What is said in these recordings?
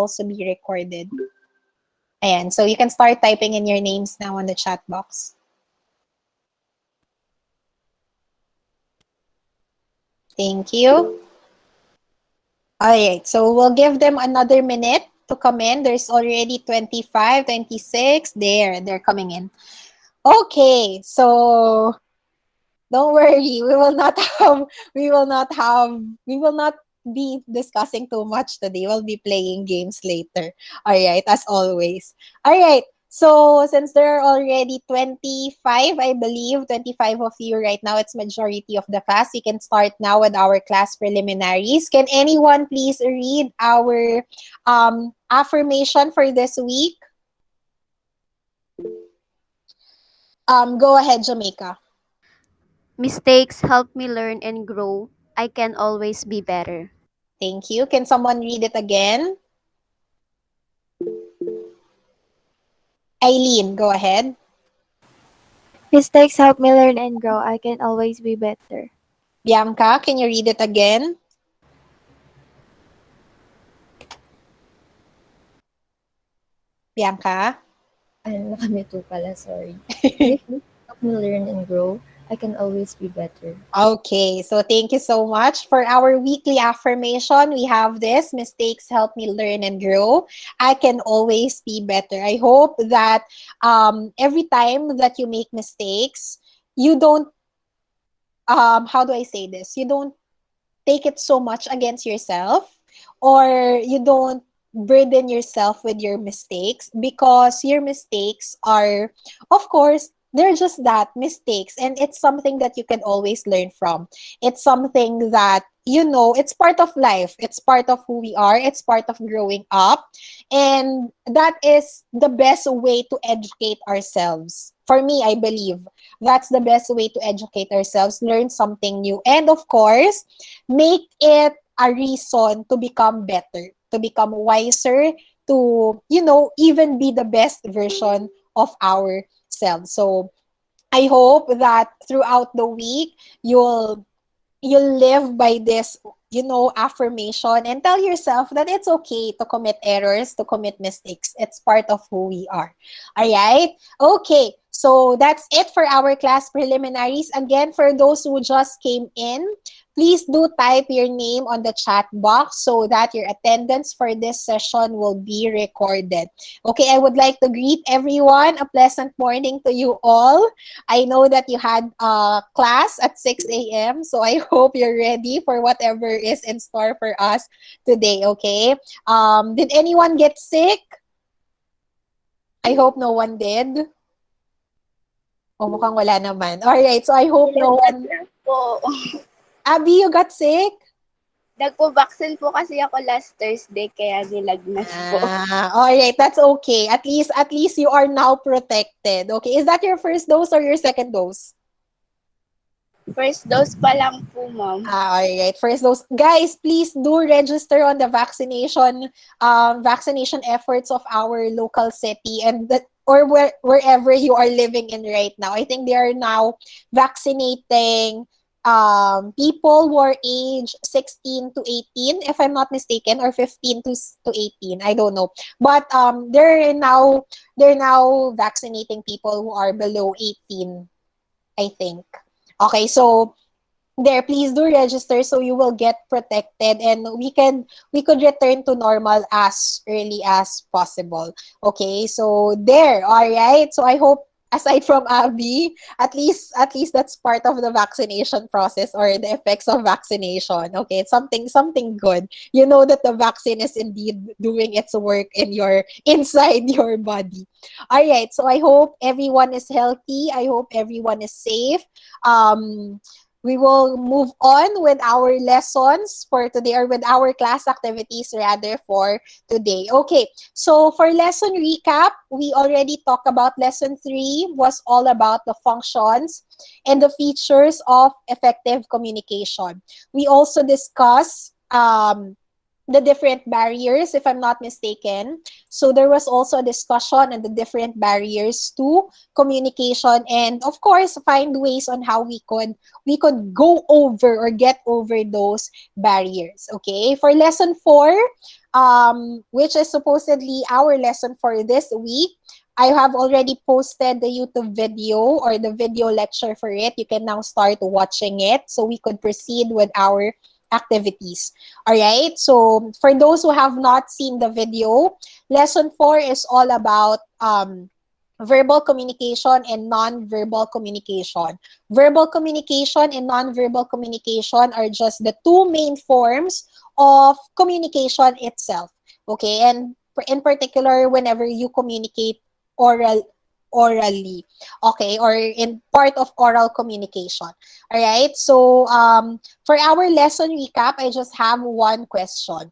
also be recorded. And so you can start typing in your names now on the chat box. Thank you. All right, so we'll give them another minute to come in. There's already 25, 26. There, they're coming in. Okay, so don't worry. We will not be discussing too much today. We'll be playing games later. All right, as always. All right. So since there are already 25, I believe, 25 of you right now, it's majority of the class. We can start now with our class preliminaries. Can anyone please read our affirmation for this week? Go ahead, Jamaica. Mistakes help me learn and grow. I can always be better. Thank you. Can someone read it again? Eileen, go ahead. Mistakes help me learn and grow. I can always be better. Bianca, can you read it again? Bianca? Ano kami to pala, sorry. Mistakes help me learn and grow. I can always be better. Okay, so thank you so much. For our weekly affirmation, we have this: mistakes help me learn and grow. I can always be better. I hope that every time that you make mistakes, you don't, how do I say this? You don't take it so much against yourself, or you don't burden yourself with your mistakes, because your mistakes are, of course, they're just that, mistakes, and it's something that you can always learn from. It's something that, it's part of life, it's part of who we are, it's part of growing up, and that is the best way to educate ourselves. For me, I believe that's the best way to educate ourselves, learn something new, and of course, make it a reason to become better, to become wiser, to, even be the best version of ourselves. So I hope that throughout the week, you'll live by this, affirmation, and tell yourself that it's okay to commit errors, to commit mistakes. It's part of who we are. All right? Okay. So that's it for our class preliminaries. Again, for those who just came in, please do type your name on the chat box so that your attendance for this session will be recorded. Okay, I would like to greet everyone. A pleasant morning to you all. I know that you had class at 6 a.m. So I hope you're ready for whatever is in store for us today, okay? Did anyone get sick? I hope no one did. Oh, mukhang wala naman. Alright, so I hope no one... po. Abby, you got sick? Nagpo-vaccine po kasi ako last Thursday, kaya nilagnat po. Alright, that's okay. At least you are now protected. Okay, is that your first dose or your second dose? First dose pa lang po, ma'am. Alright, first dose. Guys, please do register on the vaccination efforts of our local city, and or wherever you are living in right now. I think they are now vaccinating people who are age 16 to 18, if I'm not mistaken, or 15 to 18. I don't know. But they're now vaccinating people who are below 18, I think. Okay, so there, please do register so you will get protected, and we could return to normal as early as possible. Okay, so there. All right, so I hope, aside from Abby, at least that's part of the vaccination process, or the effects of vaccination. Okay, it's something good. You know that the vaccine is indeed doing its work inside your body. All right, so I hope everyone is healthy, I hope everyone is safe. We will move on with our lessons for today, or with our class activities rather, for today. Okay, so for lesson recap, we already talked about lesson 3 was all about the functions and the features of effective communication. We also discussed the different barriers, if I'm not mistaken. So there was also a discussion on the different barriers to communication, and of course, find ways on how we could go over or get over those barriers. Okay, for lesson 4, which is supposedly our lesson for this week. I have already posted the YouTube video or the video lecture for it. You can now start watching it so we could proceed with our activities. All right. So for those who have not seen the video, lesson 4 is all about verbal communication and non-verbal communication. Verbal communication and non-verbal communication are just the two main forms of communication itself. Okay. And in particular, whenever you communicate orally, okay, or in part of oral communication. All right. So for our lesson recap, I just have one question.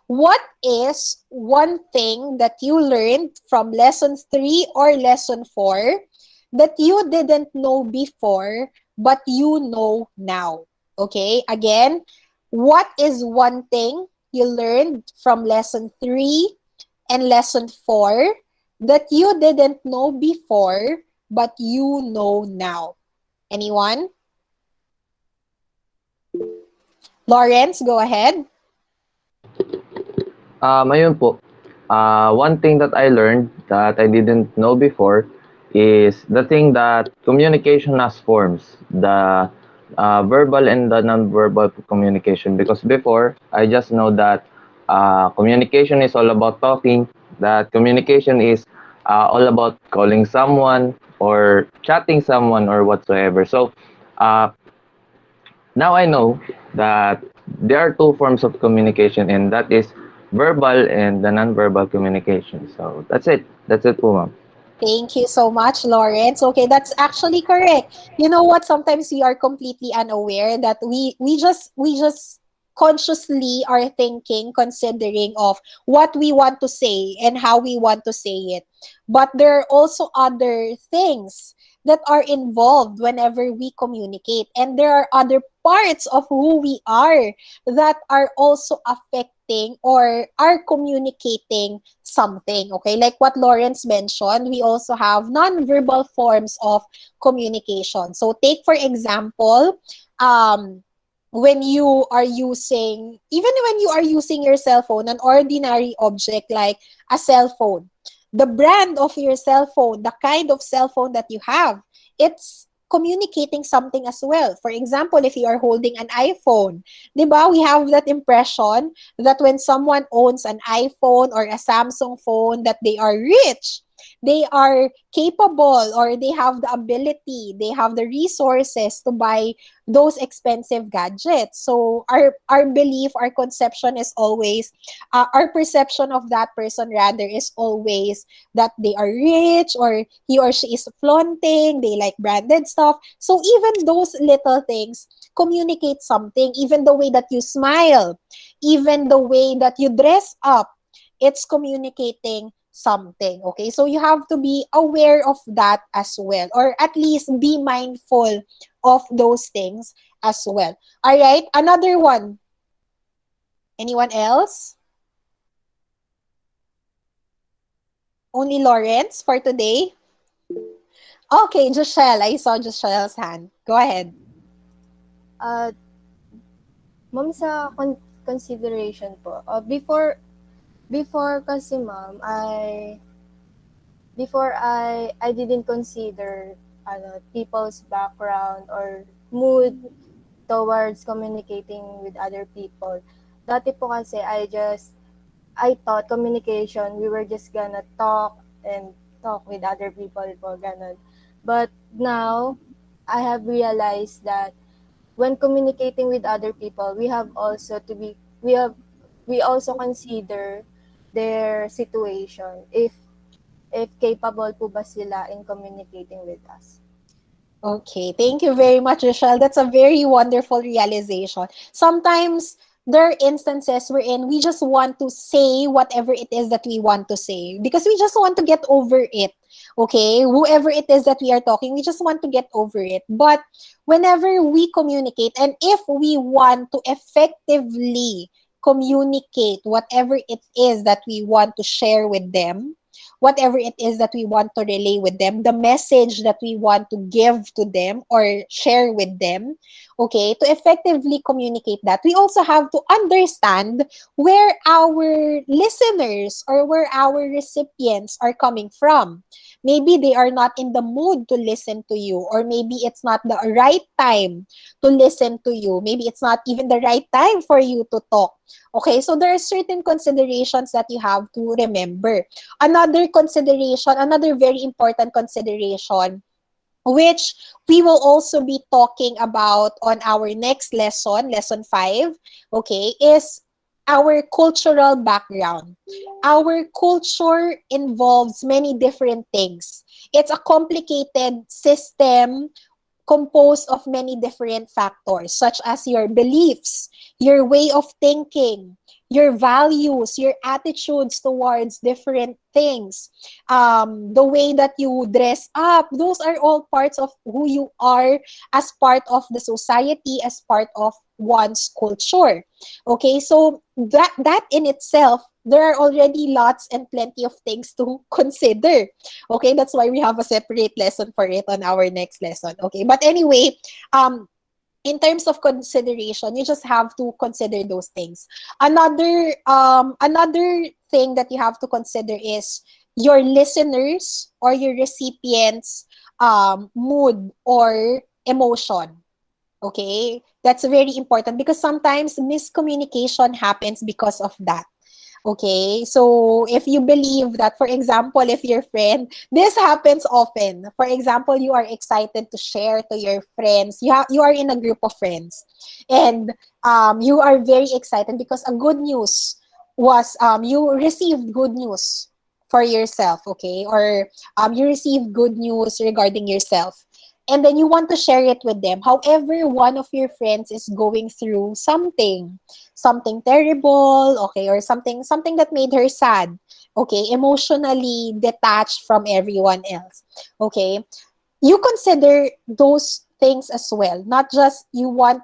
What is one thing that you learned from lesson 3 or lesson 4 that you didn't know before but you know now? Okay, again, what is one thing you learned from lesson 3 and lesson 4 that you didn't know before but you know now? Anyone? Lawrence, go ahead. Ayun po. One thing that I learned that I didn't know before is the thing that communication has forms, the verbal and the non-verbal communication. Because before, I just know that communication is all about talking, that communication is all about calling someone or chatting someone or whatsoever. So, uh, now I know that there are two forms of communication, and that is verbal and the non-verbal communication. So that's it. That's it po, ma'am. Thank you so much, Lawrence. Okay, that's actually correct. You know what? Sometimes we are completely unaware that we just consciously are thinking, considering of what we want to say and how we want to say it. But there are also other things that are involved whenever we communicate. And there are other parts of who we are that are also affecting or are communicating something. Okay, like what Lawrence mentioned, we also have non-verbal forms of communication. So take for example, when you are using, even when you are using your cell phone, an ordinary object like a cell phone, the brand of your cell phone, the kind of cell phone that you have, it's communicating something as well. For example, if you are holding an iPhone, di ba, we have that impression that when someone owns an iPhone or a Samsung phone, that they are rich, they are capable, or they have the ability, they have the resources to buy those expensive gadgets. So our belief, our conception is always, our perception of that person rather is always that they are rich, or he or she is flaunting, they like branded stuff. So even those little things communicate something. Even the way that you smile, even the way that you dress up, it's communicating something. Okay, so you have to be aware of that as well, or at least be mindful of those things as well. All right, another one. Anyone else? Only Lawrence for today? Okay, Joshelle. I saw Joshelle's hand. Go ahead. Uh, ma'am, sa consideration po, before kasi ma'am, I didn't consider people's background or mood towards communicating with other people. Dati po kasi I thought communication, we were just gonna talk and talk with other people po, ganun. But now, I have realized that when communicating with other people, we also consider their situation, if capable po ba sila in communicating with us. Okay, thank you very much, Rochelle. That's a very wonderful realization. Sometimes there are instances wherein we just want to say whatever it is that we want to say because we just want to get over it. Okay, whoever it is that we are talking, we just want to get over it. But whenever we communicate, and if we want to effectively communicate whatever it is that we want to share with them, whatever it is that we want to relay with them, the message that we want to give to them or share with them, okay, to effectively communicate that, we also have to understand where our listeners or where our recipients are coming from. Maybe they are not in the mood to listen to you, or maybe it's not the right time to listen to you. Maybe it's not even the right time for you to talk. Okay, so there are certain considerations that you have to remember. Another consideration, another very important consideration, which we will also be talking about on our next lesson, lesson 5, okay, is our cultural background. Our culture involves many different things. It's a complicated system composed of many different factors, such as your beliefs, your way of thinking, your values, your attitudes towards different things, the way that you dress up. Those are all parts of who you are as part of the society, as part of one's culture. Okay, so that in itself, there are already lots and plenty of things to consider. Okay, that's why we have a separate lesson for it on our next lesson. Okay, but anyway, in terms of consideration, you just have to consider those things. Another thing that you have to consider is your listeners or your recipients' mood or emotion. Okay, that's very important because sometimes miscommunication happens because of that. Okay, so if you believe that, for example, if your friend, this happens often. For example, you are excited to share to your friends. You are in a group of friends, and you are very excited because a good news was you received good news for yourself, okay, or you received good news regarding yourself. And then you want to share it with them. However, one of your friends is going through something terrible, okay, or something that made her sad, okay, emotionally detached from everyone else, okay. You consider those things as well, not just you want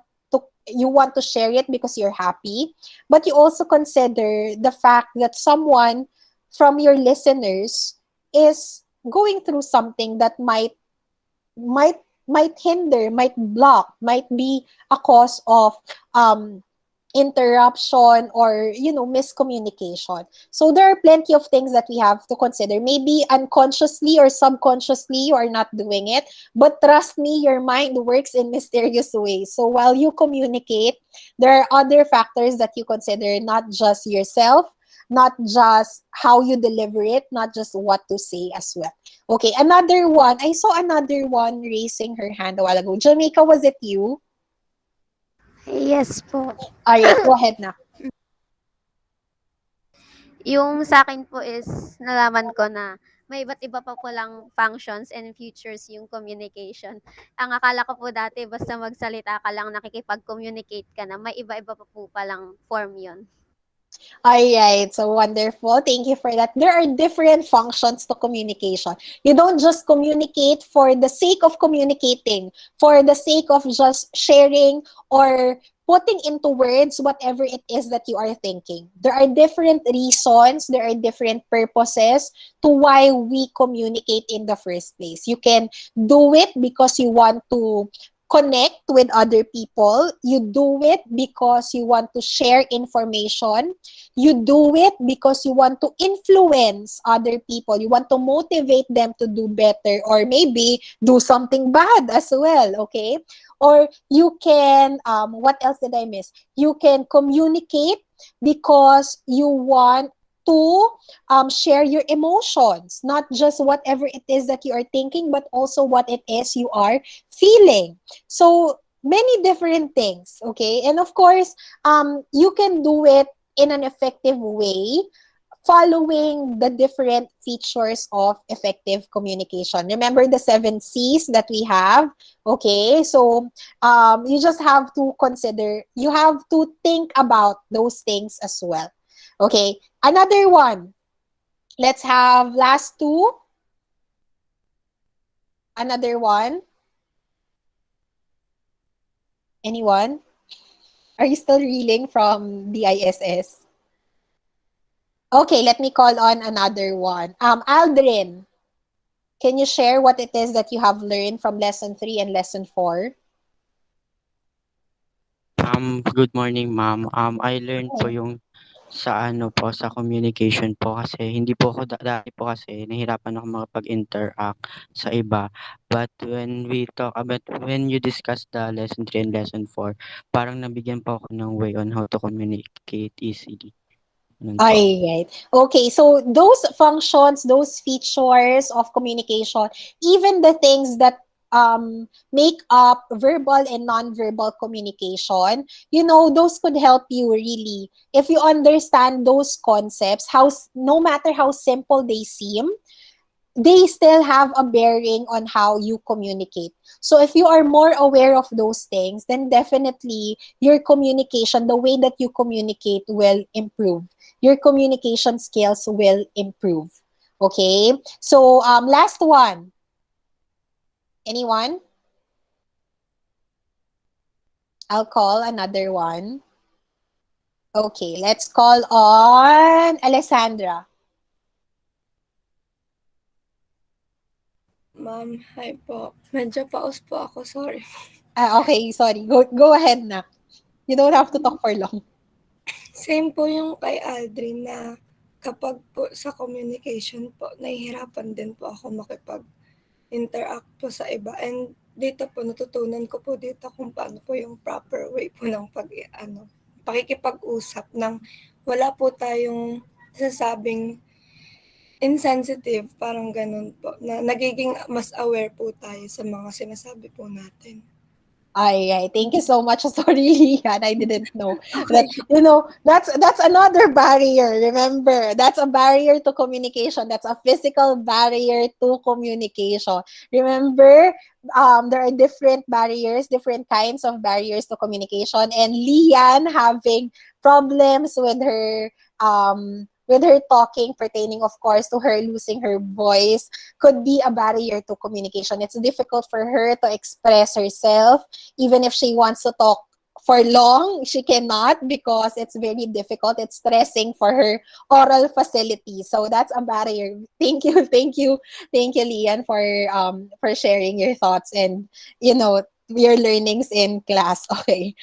to share it because you're happy, but you also consider the fact that someone from your listeners is going through something that might might hinder, might block, might be a cause of interruption or miscommunication. So there are plenty of things that we have to consider. Maybe unconsciously or subconsciously you are not doing it, but trust me, your mind works in mysterious ways. So while you communicate, there are other factors that you consider, not just yourself, not just how you deliver it, not just what to say as well. Okay, another one. I saw another one raising her hand a while ago. Jamaica, was it you? Yes po. All right, go ahead na. Yung sa akin po is nalaman ko na may iba't iba pa palang functions and features yung communication. Ang akala ko po dati basta magsalita ka lang, nakikipag-communicate ka na, may iba-iba pa po palang form yun. All right, so wonderful. Thank you for that. There are different functions to communication. You don't just communicate for the sake of communicating, for the sake of just sharing or putting into words whatever it is that you are thinking. There are different reasons, there are different purposes to why we communicate in the first place. You can do it because you want to connect with other people. You do it because you want to share information. You do it because you want to influence other people. You want to motivate them to do better or maybe do something bad as well, okay? Or you can, what else did I miss? You can communicate because you want to share your emotions, not just whatever it is that you are thinking, but also what it is you are feeling. So many different things, okay? And of course, you can do it in an effective way following the different features of effective communication. Remember the 7 C's that we have? Okay, so you just have to consider, you have to think about those things as well. Okay, another one. Let's have last two. Another one. Anyone? Are you still reeling from DISS? Okay, let me call on another one. Aldrin, can you share what it is that you have learned from lesson 3 and lesson 4? Good morning, ma'am. I learned po yung sa ano po, sa communication po kasi hindi po ako dati po kasi nahirapan ako makapag-interact sa iba. But when you discuss the lesson 3 and lesson 4, parang nabigyan po ako ng way on how to communicate easily. Ganun po. Alright. Okay, so those functions, those features of communication, even the things that make up verbal and non-verbal communication, those could help you really. If you understand those concepts, no matter how simple they seem, they still have a bearing on how you communicate. So if you are more aware of those things, then definitely your communication, the way that you communicate will improve. Your communication skills will improve. Okay? So last one. Anyone? I'll call another one. Okay, let's call on Alessandra. Ma'am, hi po. Medyo pause po ako, sorry. Okay, sorry. Go ahead na. You don't have to talk for long. Same po yung kay Aldrin na kapag po sa communication po, nahihirapan din po ako makipag-interact po sa iba. And dito po, natutunan ko po dito kung paano po yung proper way po ng pakikipag-usap ng wala po tayong sasabing insensitive, parang ganun po, na nagiging mas aware po tayo sa mga sinasabi po natin. Ay, thank you so much. Sorry, Lian, I didn't know that. That's another barrier. Remember, that's a barrier to communication. That's a physical barrier to communication. Remember, there are different barriers, different kinds of barriers to communication. And Lian having problems with her talking, pertaining, of course, to her losing her voice, could be a barrier to communication. It's difficult for her to express herself. Even if she wants to talk for long, she cannot because it's very difficult. It's stressing for her oral facility. So that's a barrier. Thank you, Lian, for sharing your thoughts and your learnings in class. Okay.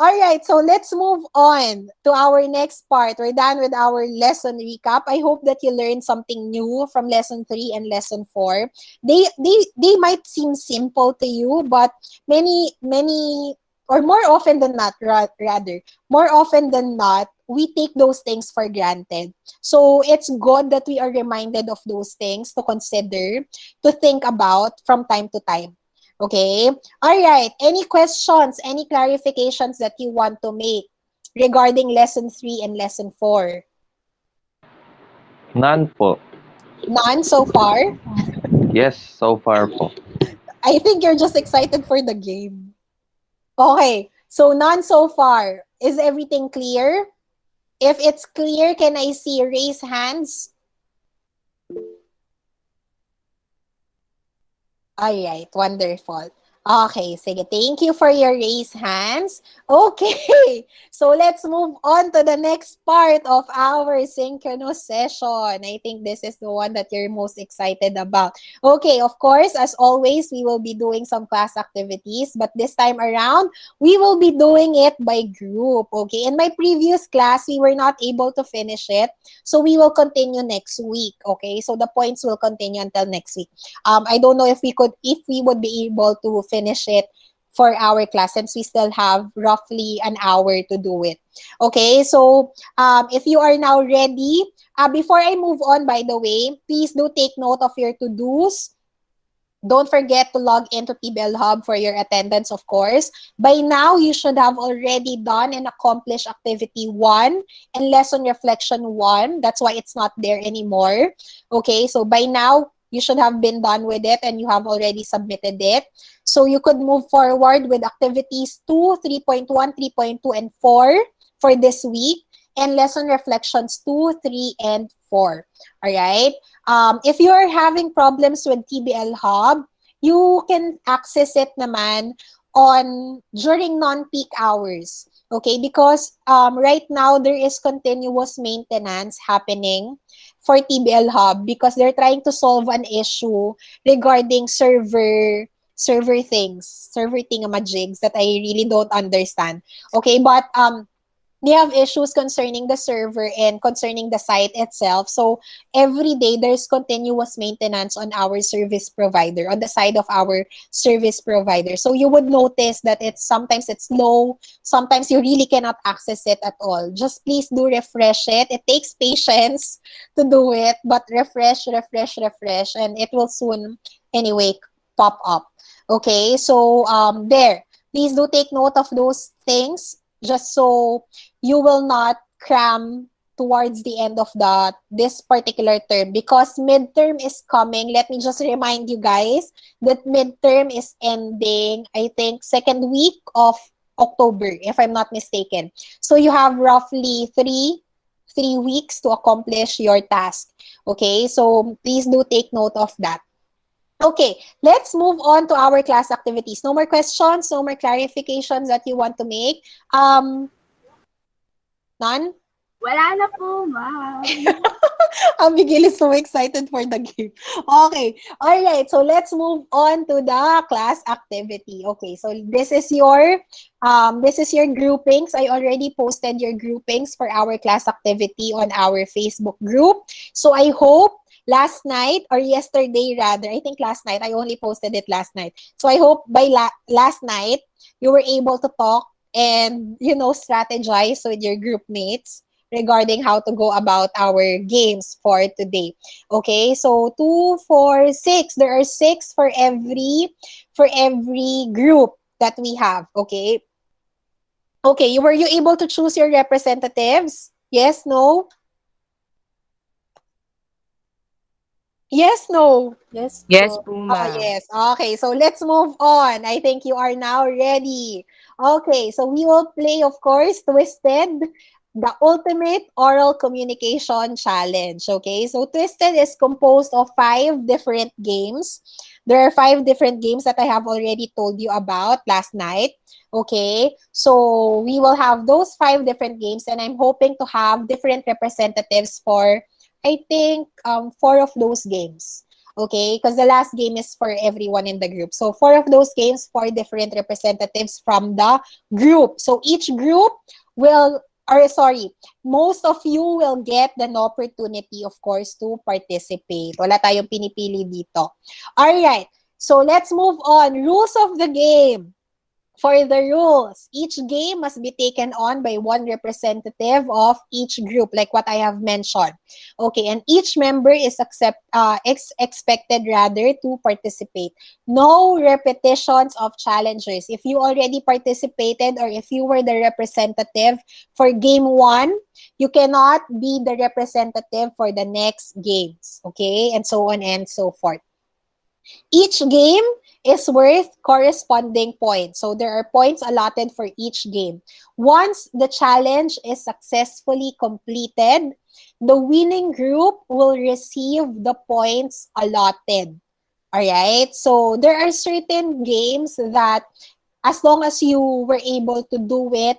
All right, so let's move on to our next part. We're done with our lesson recap. I hope that you learned something new from lesson 3 and lesson 4. They might seem simple to you, but many or more often than not, more often than not, we take those things for granted. So it's good that we are reminded of those things to consider, to think about from time to time. Okay? All right. Any questions, any clarifications that you want to make regarding lesson 3 and lesson 4? None po. None so far? Yes, so far po. I think you're just excited for the game. Okay. So none so far. Is everything clear? If it's clear, can I see raise hands? Alright, wonderful. Okay, sige. Thank you for your raised hands. Okay, so let's move on to the next part of our synchronous session. I think this is the one that you're most excited about. Okay, of course, as always, we will be doing some class activities, but this time around, we will be doing it by group. Okay, in my previous class, we were not able to finish it, so we will continue next week. Okay, so the points will continue until next week. I don't know if we would be able to finish it for our class since we still have roughly an hour to do it. Okay, so if you are now ready, before I move on, by the way, please do take note of your to-dos. Don't forget to log into TBL Hub for your attendance, of course. By now, you should have already done and accomplished activity 1 and lesson reflection 1. That's why it's not there anymore. Okay, so by now, you should have been done with it and you have already submitted it. So you could move forward with activities 2, 3.1, 3.2, and 4 for this week, and lesson reflections 2, 3, and 4. All right? If you are having problems with TBL Hub, you can access it naman on during non-peak hours. Okay, because right now there is continuous maintenance happening for TBL Hub because they're trying to solve an issue regarding server things, server thingamajigs that I really don't understand. Okay, but they have issues concerning the server and concerning the site itself. So every day there's continuous maintenance on our service provider, on the side of our service provider. So you would notice that it's slow, sometimes you really cannot access it at all. Just please do refresh it. It takes patience to do it, but refresh, and it will soon anyway pop up. Okay, so there. Please do take note of those things just so you will not cram towards the end of this particular term because midterm is coming. Let me just remind you guys that midterm is ending, I think, second week of October, if I'm not mistaken. So you have roughly three weeks to accomplish your task. Okay, so please do take note of that. Okay, let's move on to our class activities. No more questions, no more clarifications that you want to make. None? Wala na po, ma'am. Abigail is so excited for the game. Okay. All right. So let's move on to the class activity. Okay. So this is your groupings. I already posted your groupings for our class activity on our Facebook group. So I hope last night or yesterday rather, I think last night, I only posted it last night. So I hope by last night you were able to talk and strategize with your group mates regarding how to go about our games for today. Okay, so 2, 4, 6. There are 6 for every group that we have. Okay. Okay, were you able to choose your representatives? Yes, no? Yes, no? Yes Yes po. po, Oh, ma'am. yes. Okay, so let's move on. I think you are now ready. Okay, so we will play, of course, Twisted, the ultimate oral communication challenge. Okay, so Twisted is composed of 5 different games. There are 5 different games that I have already told you about last night. Okay, so we will have those 5 different games, and I'm hoping to have different representatives for, I think, 4 of those games. Okay, because the last game is for everyone in the group. So 4 of those games, 4 different representatives from the group. So each group will, or sorry, most of you will get an opportunity, of course, to participate. Wala tayong pinipili dito. Alright, so let's move on. Rules of the game. For the rules, each game must be taken on by one representative of each group, like what I have mentioned. Okay, and each member is expected rather to participate. No repetitions of challenges. If you already participated or if you were the representative for game 1, you cannot be the representative for the next games. Okay, and so on and so forth. Each game is worth corresponding points. So there are points allotted for each game. Once the challenge is successfully completed, the winning group will receive the points allotted. All right? So there are certain games that as long as you were able to do it,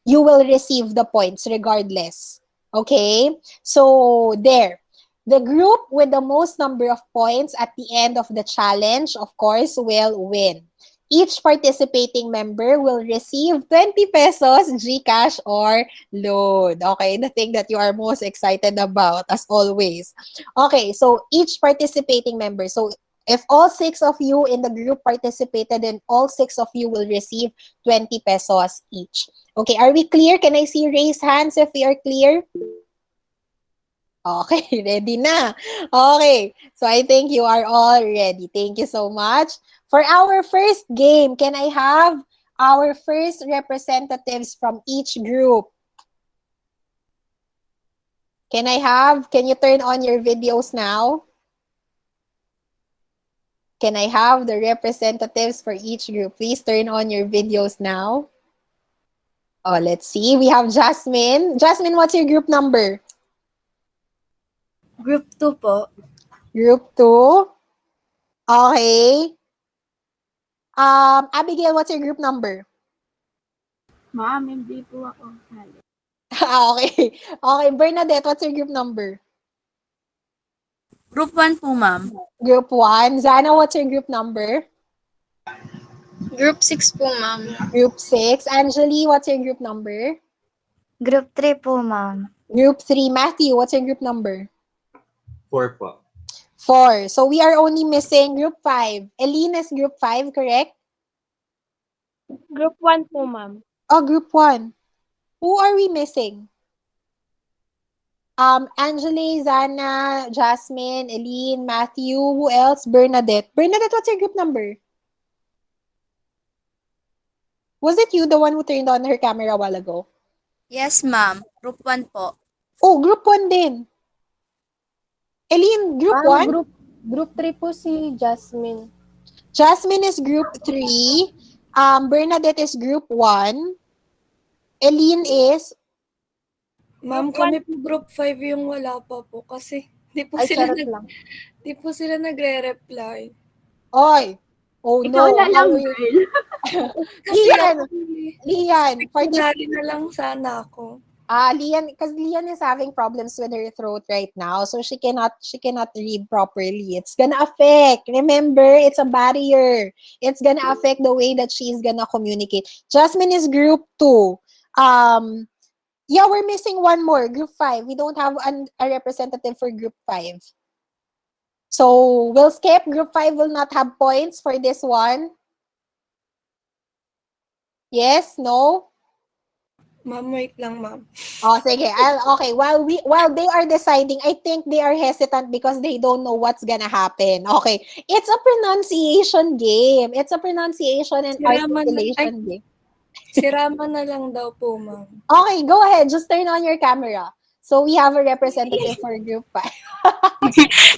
you will receive the points regardless. Okay? So there. The group with the most number of points at the end of the challenge, of course, will win. Each participating member will receive 20 pesos GCash or load. Okay, the thing that you are most excited about, as always. Okay, so each participating member. So if all 6 of you in the group participated, then all 6 of you will receive 20 pesos each. Okay, are we clear? Can I see raise hands if we are clear? Okay, ready na. Okay, so I think you are all ready. Thank you so much. For our first game, can I have our first representatives from each group? Can you turn on your videos now? Can I have the representatives for each group? Please turn on your videos now. Oh, let's see. We have Jasmine. Jasmine, what's your group number? Group 2 po. Group 2. Okay. Abigail, what's your group number? Ma'am, hindi po ako. Okay. Okay, Bernadette, what's your group number? Group 1 po, ma'am. Group 1. Zana, what's your group number? Group 6 po, ma'am. Group 6. Angeli, what's your group number? Group 3 po, ma'am. Group 3. Matthew, what's your group number? 4 po. 4. So we are only missing group 5. Eileen is group 5, correct? Group 1 po, ma'am. Oh, group 1. Who are we missing? Angeli, Zana, Jasmine, Eileen, Matthew, who else? Bernadette. Bernadette, what's your group number? Was it you, the one who turned on her camera a while ago? Yes, ma'am. Group 1 po. Oh, group 1 din. Eileen, group 1? Group 3 po si Jasmine. Jasmine is group 3. Bernadette is group 1. Eileen is? Ma'am, kami po group 5 yung wala pa po kasi di po sila nagre-reply. Oy! Oh Ikaw no. na lang, girl. Lian. Sinali na lang sana ako. Lian, because Lian is having problems with her throat right now, so she cannot read properly. It's gonna affect. Remember, it's a barrier. It's gonna affect the way that she's gonna communicate. Jasmine is group 2. Yeah, we're missing one more, group 5. We don't have a representative for group 5. So we'll skip. Group 5 will not have points for this one. Yes? No? Ma'am, wait lang, ma'am. Oh, sige. Okay. While they are deciding, I think they are hesitant because they don't know what's gonna happen. Okay. It's a pronunciation game. It's a pronunciation and articulation game. Sirama na lang daw po, ma'am. Okay, go ahead. Just turn on your camera. So we have a representative for group 5.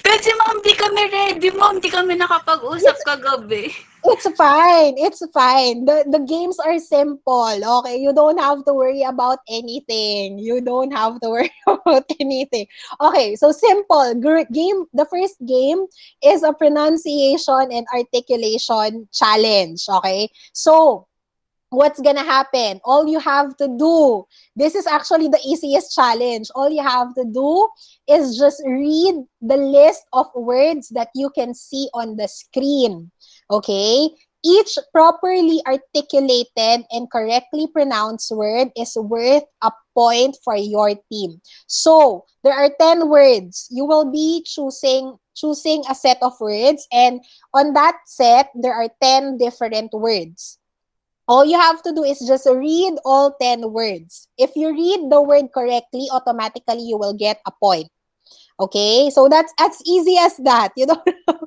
Kasi ma'am, di kami ready, ma'am. Di kami nakapag-usap kagabi. It's fine. It's fine. The games are simple. Okay, you don't have to worry about anything. You don't have to worry about anything. Okay, so simple. Game. The first game is a pronunciation and articulation challenge. Okay, so what's gonna happen? All you have to do, this is actually the easiest challenge. All you have to do is just read the list of words that you can see on the screen. Okay? Each properly articulated and correctly pronounced word is worth a point for your team. So, there are 10 words. You will be choosing a set of words, and on that set, there are 10 different words. All you have to do is just read all 10 words. If you read the word correctly, automatically you will get a point. Okay? So that's as easy as that. You don't know.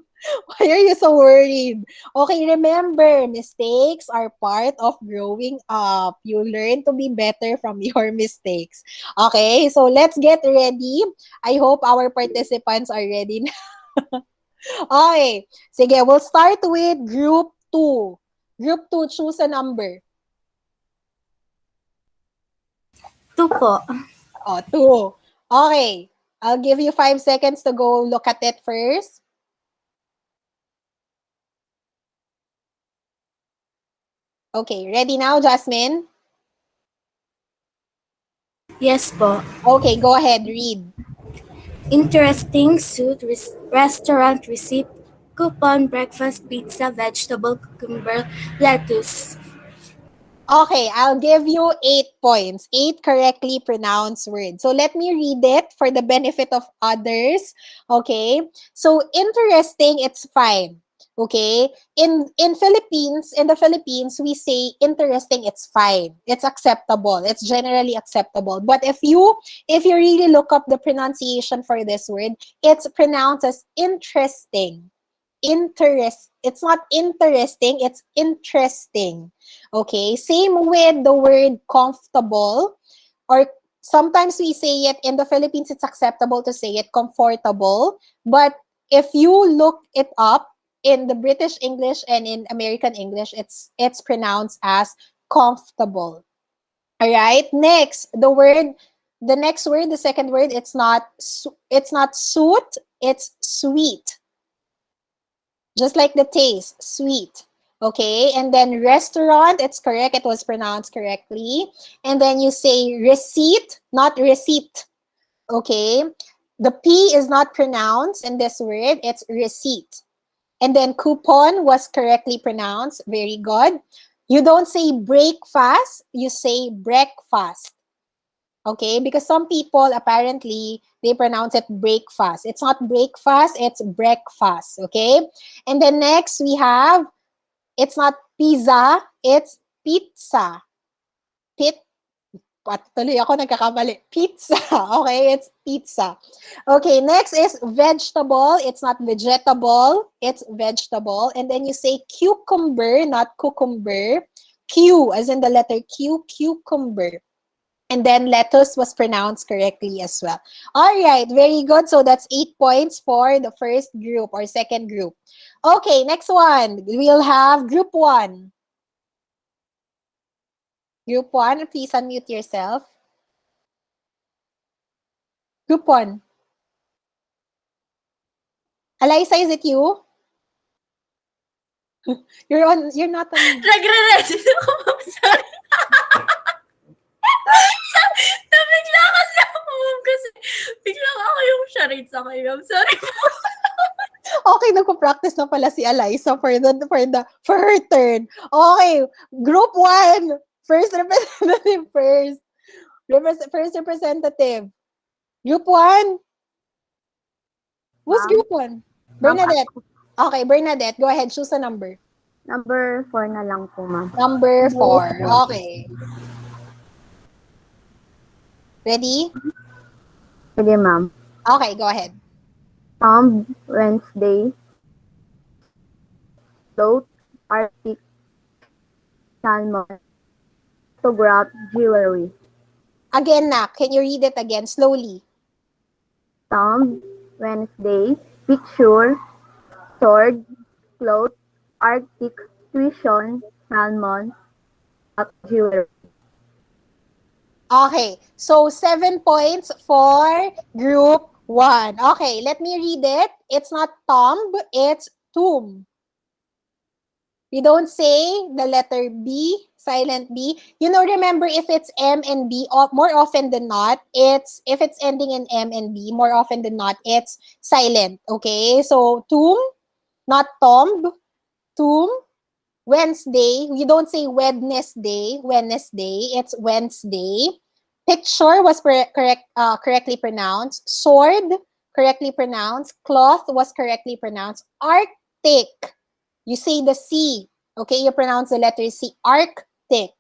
Why are you so worried? Okay, remember, mistakes are part of growing up. You learn to be better from your mistakes. Okay, so let's get ready. I hope our participants are ready now. Okay, sige, we'll start with group 2. Group 2, choose a number. 2 po. Oh, 2. Okay. I'll give you 5 seconds to go look at it first. Okay, ready now, Jasmine? Yes po. Okay, go ahead, read. Interesting suit restaurant receipt, coupon, breakfast, pizza, vegetable, cucumber, lettuce. Okay, I'll give you 8 points. 8 correctly pronounced words. So let me read it for the benefit of others. Okay, so interesting, it's fine. Okay, in the Philippines, we say interesting, it's fine. It's acceptable. It's generally acceptable. But if you really look up the pronunciation for this word, it's pronounced as interesting. It's not interesting, it's interesting. Okay, same with the word comfortable, or sometimes we say it in the Philippines, it's acceptable to say it comfortable, but if you look it up in the British English and in American English, it's pronounced as comfortable. All right, next, the next word, the second word, it's not suit, it's sweet. Just like the taste, sweet. Okay, and then restaurant, it's correct. It was pronounced correctly. And then you say receipt, not receipt. Okay, the P is not pronounced in this word. It's receipt. And then coupon was correctly pronounced. Very good. You don't say breakfast, you say breakfast. Okay, because some people apparently they pronounce it breakfast. It's not breakfast, it's breakfast. Okay, and then next we have, it's not pizza, it's pizza. Pit Patuloy ako nagkakamali. Pizza. Okay, it's pizza. Okay, next is vegetable. It's not vegetable, it's vegetable. And then you say cucumber, not cucumber. Q, as in the letter Q, cucumber. And then lettuce was pronounced correctly as well. All right, very good. So that's 8 points for the first group or second group. Okay, next one. We'll have group 1. Group 1, please unmute yourself. Group 1. Eliza, is it you? You're not on. Nagre-ready ako, ma'am. Sorry. Nabigla kasi ako, ma'am, kasi biglang ako yung charade sa kayo. I'm sorry po. Okay, nagpo-practice na pala si Eliza for her turn. Okay, group 1. First representative first. First representative. Group 1. Who's group 1? Bernadette. Okay, Bernadette, go ahead. Choose a number. Number 4 na lang po, ma'am. Number 4. Okay. Ready? Sige, ma'am. Okay, go ahead. Wednesday. Float, Arctic, Salmon, Photograph, Jewelry. Again, Nak, can you read it again slowly? Wednesday, Picture, Sword, Cloth, Arctic, Tuition, Salmon, Jewelry. Okay, so 7 points for group 1. Okay, let me read it. It's not tomb, it's tomb. We don't say the letter B, silent B. You know, remember, if it's M and B, more often than not, if it's ending in M and B, more often than not, it's silent. Okay, so tomb, not tomb, tomb. Wednesday, you don't say Wednesday, it's Wednesday. Picture was correctly pronounced. Sword, correctly pronounced. Cloth was correctly pronounced. Arctic, you say the C. Okay, you pronounce the letter C. Arctic.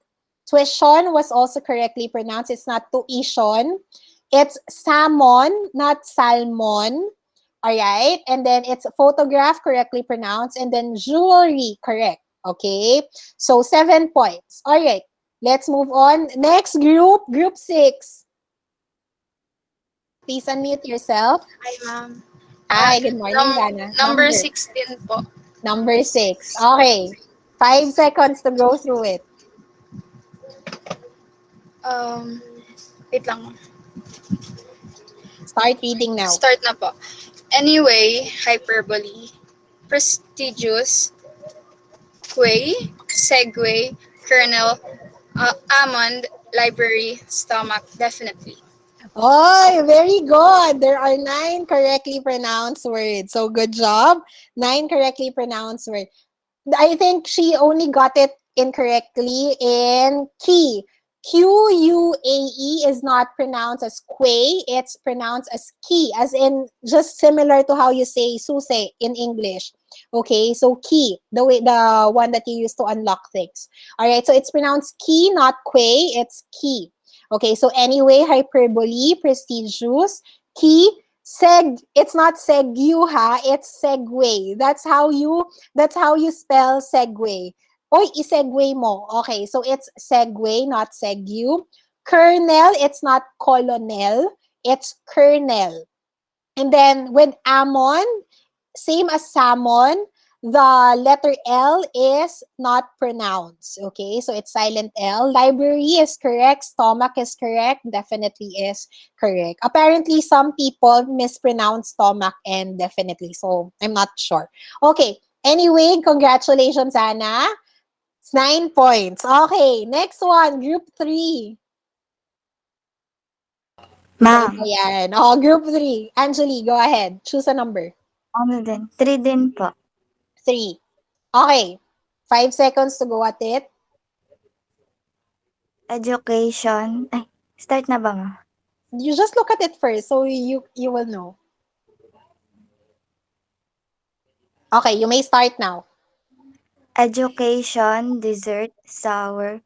Tuition was also correctly pronounced. It's not tuition. It's salmon, not salmon. All right, and then it's photograph, correctly pronounced, and then jewelry, correct. Okay, so 7 points. All right, let's move on. Next group, group 6. Please unmute yourself. Hi, ma'am. Hi, good morning, Dana. Number 16 po. Number 6. Okay, 5 seconds to go through it. Wait lang, ma'am. Start reading now. Start na po. Anyway, hyperbole, prestigious, quay, segue, kernel, almond, library, stomach, definitely. Oh, very good. There are 9 correctly pronounced words. So good job. 9 correctly pronounced words. I think she only got it incorrectly in key. Quae is not pronounced as quay, it's pronounced as key, as in just similar to how you say suse in English. Okay, so key, the one that you use to unlock things. All right, so it's pronounced key, not quay, it's key. Okay, so anyway, hyperbole, prestigious, key, it's not segu ha, it's segue. That's how you spell segue. Oy, isegue mo. Okay, so it's segue, not segu. Kernel, it's not colonel, it's kernel. And then with ammon, same as salmon, the letter L is not pronounced. Okay, so it's silent L. Library is correct. Stomach is correct. Definitely is correct. Apparently, some people mispronounce stomach and definitely. So I'm not sure. Okay, Anyway, congratulations, Anna. It's 9 points. Okay, next one, group 3. Ikaw Ma'am, ba yan? Oh, group 3. Angeli, go ahead. Choose a number. ano din? 3 din po. 3. Okay. 5 seconds to go at it. Education. Ay, start na ba, ma'am? You just look at it first so you will know. Okay, you may start now. Education, dessert, sour,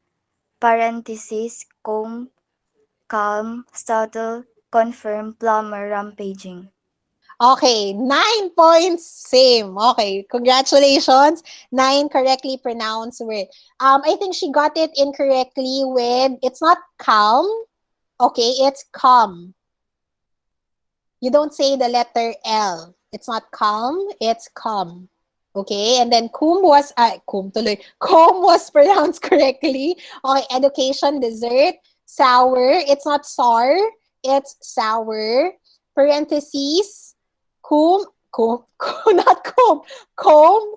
parenthesis, comb, calm, subtle, confirm, plumber, rampaging. Okay, 9 points, same. Okay, congratulations. 9 correctly pronounced word. I think she got it incorrectly with, it's not calm. Okay, it's calm. You don't say the letter L. It's not calm, it's calm. Okay, and then comb was, comb was pronounced correctly. Okay, education, dessert, sour, it's not sour, it's sour. Parentheses, comb, not comb,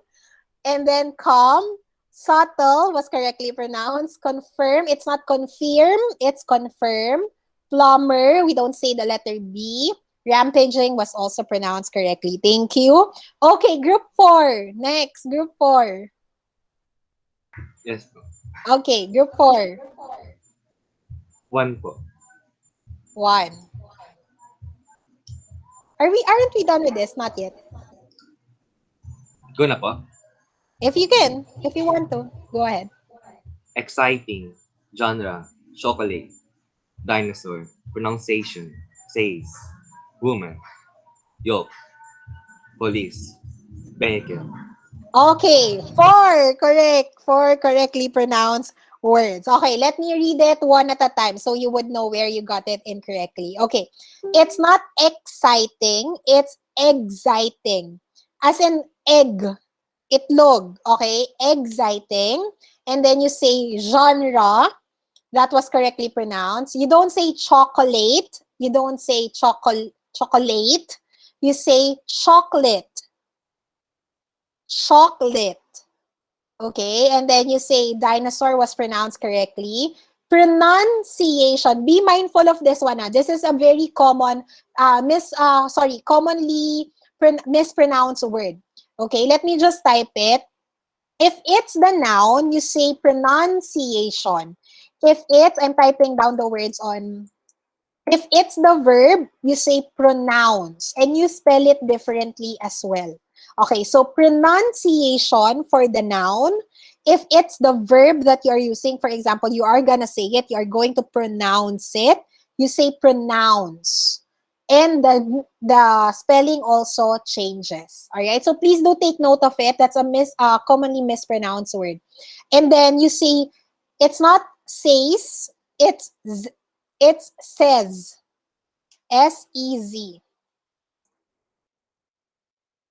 and then calm. Subtle was correctly pronounced. Confirm, it's not confirm, it's confirm. Plumber, we don't say the letter B. Rampaging was also pronounced correctly. Thank you. Okay, group 4. Next, group 4. Yes po. Okay, group 4. 1 po. 1. Aren't we done with this? Not yet. Go na po. If you can, if you want to, go ahead. Exciting. Genre. Chocolate. Dinosaur. Pronunciation. Says. Woman. Yolk. Police. Vehicle. Okay, 4 correct. 4 correctly pronounced words. Okay, let me read it one at a time so you would know where you got it incorrectly. Okay, it's not exciting, it's exciting. As in egg, itlog. Okay, exciting. And then you say genre, that was correctly pronounced. You don't say chocolate, you don't say chocolate, you say chocolate. Chocolate. Okay, and then you say dinosaur was pronounced correctly. Pronunciation. Be mindful of this one. This is a very common, commonly mispronounced word. Okay, let me just type it. If it's the noun, you say pronunciation. If it's, I'm typing down the words on. If it's the verb, you say pronounce, and you spell it differently as well. Okay, so pronunciation for the noun. If it's the verb that you're using, for example, you are gonna say it, you are going to pronounce it, you say pronounce. And the spelling also changes. All right, so please do take note of it. That's a commonly mispronounced word. And then you say, it's not says, it's says. S-E-Z.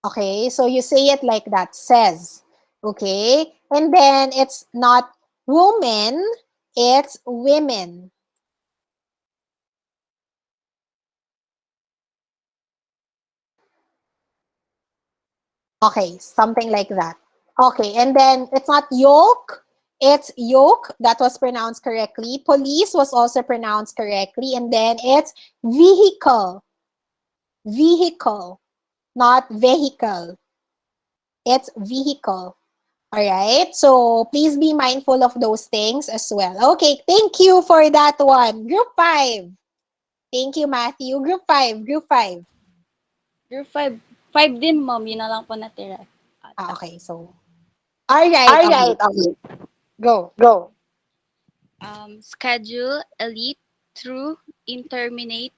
Okay, so you say it like that, says. Okay, and then it's not woman, it's women. Okay, something like that. Okay, and then it's not yoke, it's yoke. That was pronounced correctly. Police was also pronounced correctly. And then it's vehicle. Vehicle, not vehicle. It's vehicle. All right, so please be mindful of those things as well. Okay, thank you for that one. Group 5. Thank you, Matthew. Group 5, group 5. Group 5. 5 din, ma'am. Yun na lang po natira. Okay, so. All right, okay. Go. Schedule, elite, through, interminate,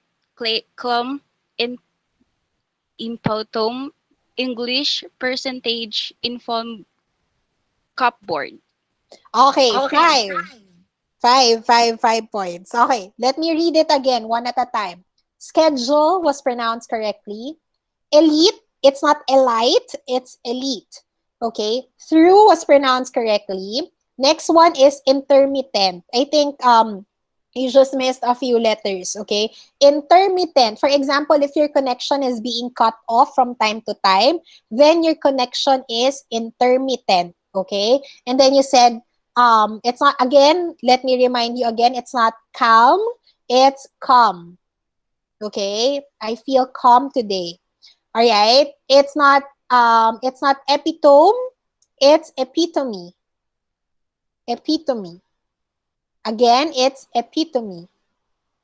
clum, impotum, English, percentage, inform, cupboard. Okay, 5 points. Okay, let me read it again, one at a time. Schedule was pronounced correctly. Elite, it's not elite, it's elite. Okay, through was pronounced correctly. Next one is intermittent. I think You just missed a few letters, okay? Intermittent. For example, if your connection is being cut off from time to time, then your connection is intermittent, okay? And then you said, it's not, again, let me remind you again, it's not calm, it's calm, okay? I feel calm today, all right? It's not epitome, it's epitome, epitome. Again, it's epitome.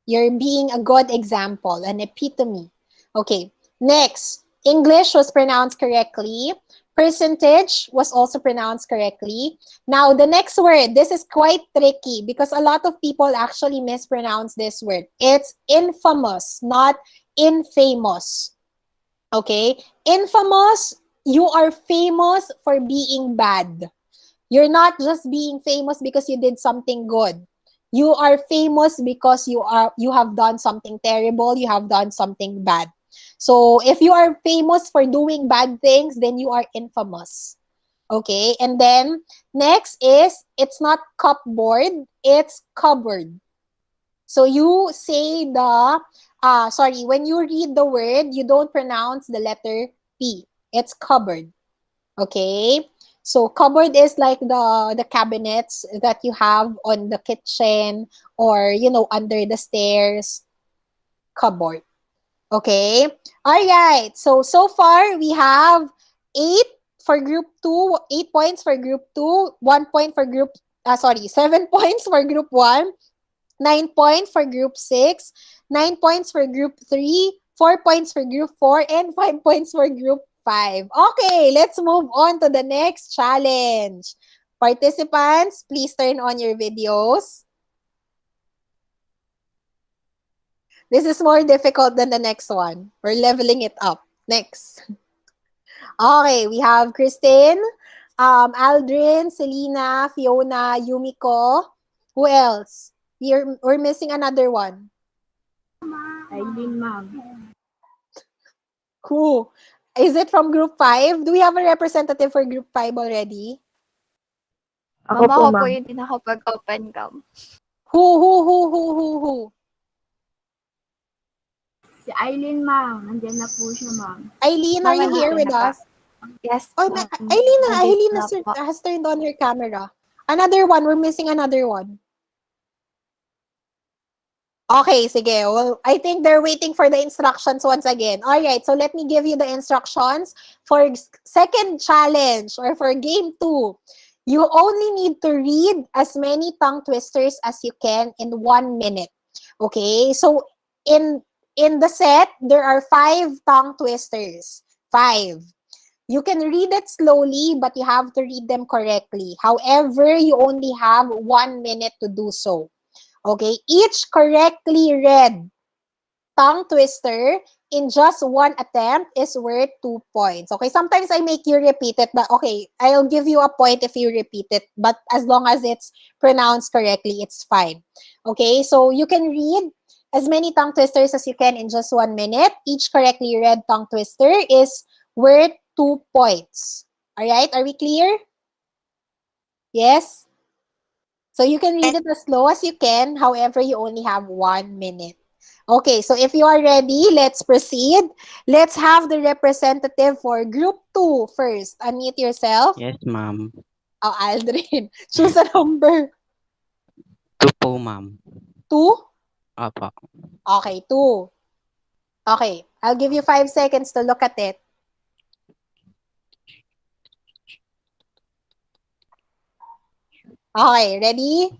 You're being a good example, an epitome. Okay, next. English was pronounced correctly. Percentage was also pronounced correctly. Now, the next word, this is quite tricky because a lot of people actually mispronounce this word. It's infamous, not infamous. Okay? Infamous, you are famous for being bad. You're not just being famous because you did something good. You are famous because you have done something terrible, you have done something bad. So if you are famous for doing bad things, then you are infamous. Okay? And then next is it's not cupboard, it's cupboard. So you say when you read the word, you don't pronounce the letter P. It's cupboard. Okay? So cupboard is like the cabinets that you have on the kitchen or under the stairs. Cupboard. Okay? All right. So far we have 8 for group 2, 8 points for group 2, 1 point for group 7 points for group 1, 9 points for group 6, 9 points for group 3, 4 points for group 4, and 5 points for group 5. Okay, let's move on to the next challenge. Participants, please turn on your videos. This is more difficult than the next one. We're leveling it up. Next. Okay, we have Christine, Aldrin, Selena, Fiona, Yumiko. Who else? We're missing another one. Eileen, ma'am. Who? Is it from group 5? Do we have a representative for group 5 already? Ma'am, ako po yung hindi nakapag-open cam. Who? Si Eileen, ma'am. Nandiyan na po siya, ma'am. Eileen, are you here with us? Yes, Oh, ma'am. Eileen Na po. has turned on her camera. Another one. We're missing another one. Okay, sige. Well, I think they're waiting for the instructions once again. All right, so let me give you the instructions for second challenge or for game 2. You only need to read as many tongue twisters as you can in 1 minute. Okay, so in the set, there are 5 tongue twisters. 5. You can read it slowly, but you have to read them correctly. However, you only have 1 minute to do so. Okay, each correctly read tongue twister in just 1 attempt is worth 2 points. Okay, sometimes I make you repeat it, but okay, I'll give you a point if you repeat it, but as long as it's pronounced correctly, it's fine. Okay, so you can read as many tongue twisters as you can in just 1 minute. Each correctly read tongue twister is worth 2 points. All right, are we clear? Yes? So you can read it as slow as you can. However, you only have 1 minute. Okay, so if you are ready, let's proceed. Let's have the representative for group 2 first. Unmute yourself. Yes, ma'am. Oh, Aldrin. Choose a number. 2 po, ma'am. 2? Opo. Okay, 2. Okay, I'll give you 5 seconds to look at it. Okay, ready?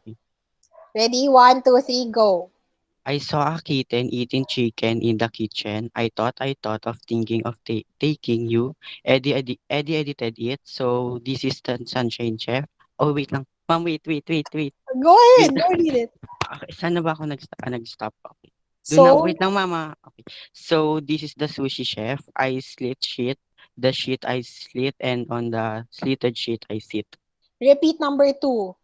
Ready? 1, 2, 3, go. I saw a kitten eating chicken in the kitchen. I thought of thinking of taking you. Eddie edited it. So this is the Sunshine Chef. Oh, wait lang. Ma'am, wait. Go Wait ahead, lang. go read it. Okay, saan na ba ako nag-stop? Okay. So, Wait lang, mama. Okay. So this is the sushi chef. I slit sheet. The sheet I slit and on the slitted sheet I sit. repeat number 2.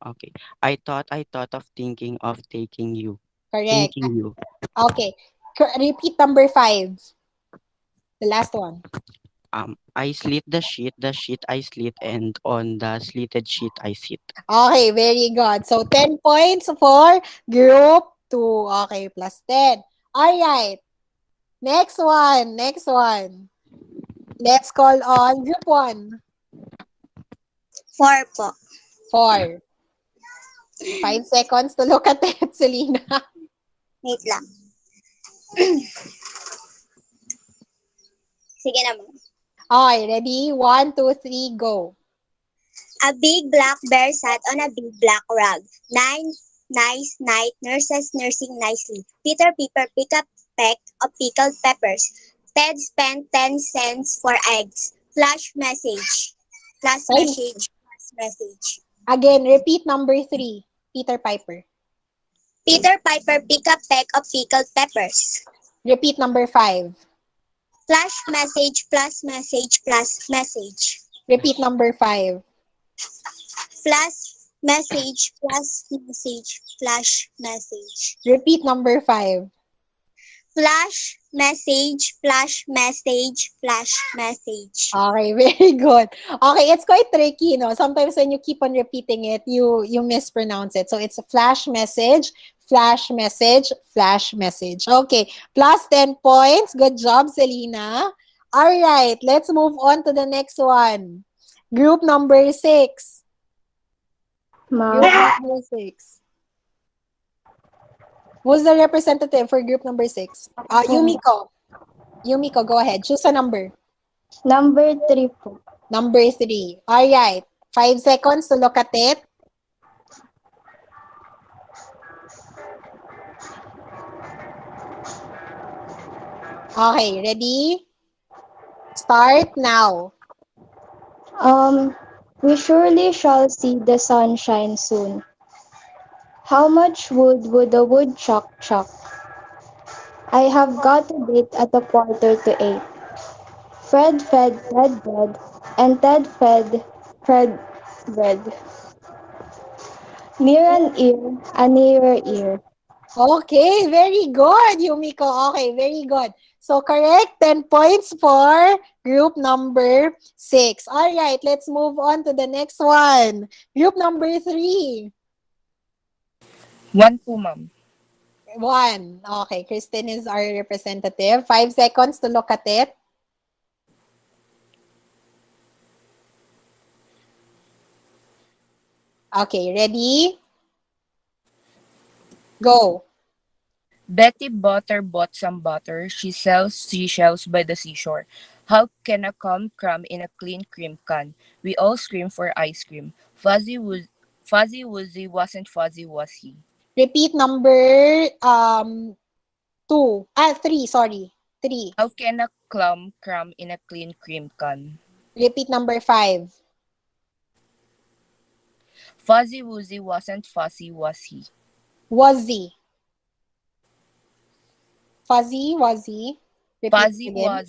Okay. I thought of thinking of taking you. Correct. Thinking you. Okay. Repeat number 5. The last one. I slit the sheet I slit, and on the slitted sheet I sit. Okay, very good. So, 10 points for group 2. Okay, plus 10. All right. Next one. Next one. Let's call on group 1. 4 po. 4. 5 seconds to look at it, Selena. Wait lang. Sige na, ma'am. Okay, ready? 1, 2, 3, go. A big black bear sat on a big black rug. Nice night, nurses nursing nicely. Peter Piper picked up peck of pickled peppers. Ted spent 10 cents for eggs. Flash message. Flash message. Flash message. Again, repeat number 3. Peter Piper. Peter Piper picked up peck of pickled peppers. Repeat number 5. Flash message, plus message, plus message. Repeat number 5. Flash message, plus message, flash message. Repeat number 5. Flash message, flash message, flash message. Okay, very good. Okay, it's quite tricky, no? Sometimes when you keep on repeating it, you mispronounce it. So it's a flash message, flash message, flash message. Okay, plus 10 points. Good job, Selena. All right, let's move on to the next one. Group number 6. Group number 6. Who's the representative for group number 6? Yumiko. Yumiko, go ahead. Choose a number. Number 3 po. Number 3. All right. 5 seconds to look at it. Okay, ready? Start now. We surely shall see the sunshine soon. How much wood would the woodchuck chuck? I have got a date at 7:45. Fred fed Ted bread, and Ted fed Fred bread. Near an ear, a nearer ear. Okay, very good, Yumiko. Okay, very good. So, correct, 10 points for group number 6. All right, let's move on to the next one. Group number 3. 1 po, ma'am. 1. Okay, Kristen is our representative. 5 seconds to look at it. Okay, ready? Go. Betty Butter bought some butter. She sells seashells by the seashore. How can a calm crumb in a clean cream can? We all scream for ice cream. Fuzzy Wuzzy wasn't fuzzy, was he? Repeat number 2. 3, sorry. 3. How can a calm crumb in a clean cream can? Repeat number 5. Fuzzy Wuzzy wasn't fuzzy, was he? Was he? Fuzzy, was he? Repeat again.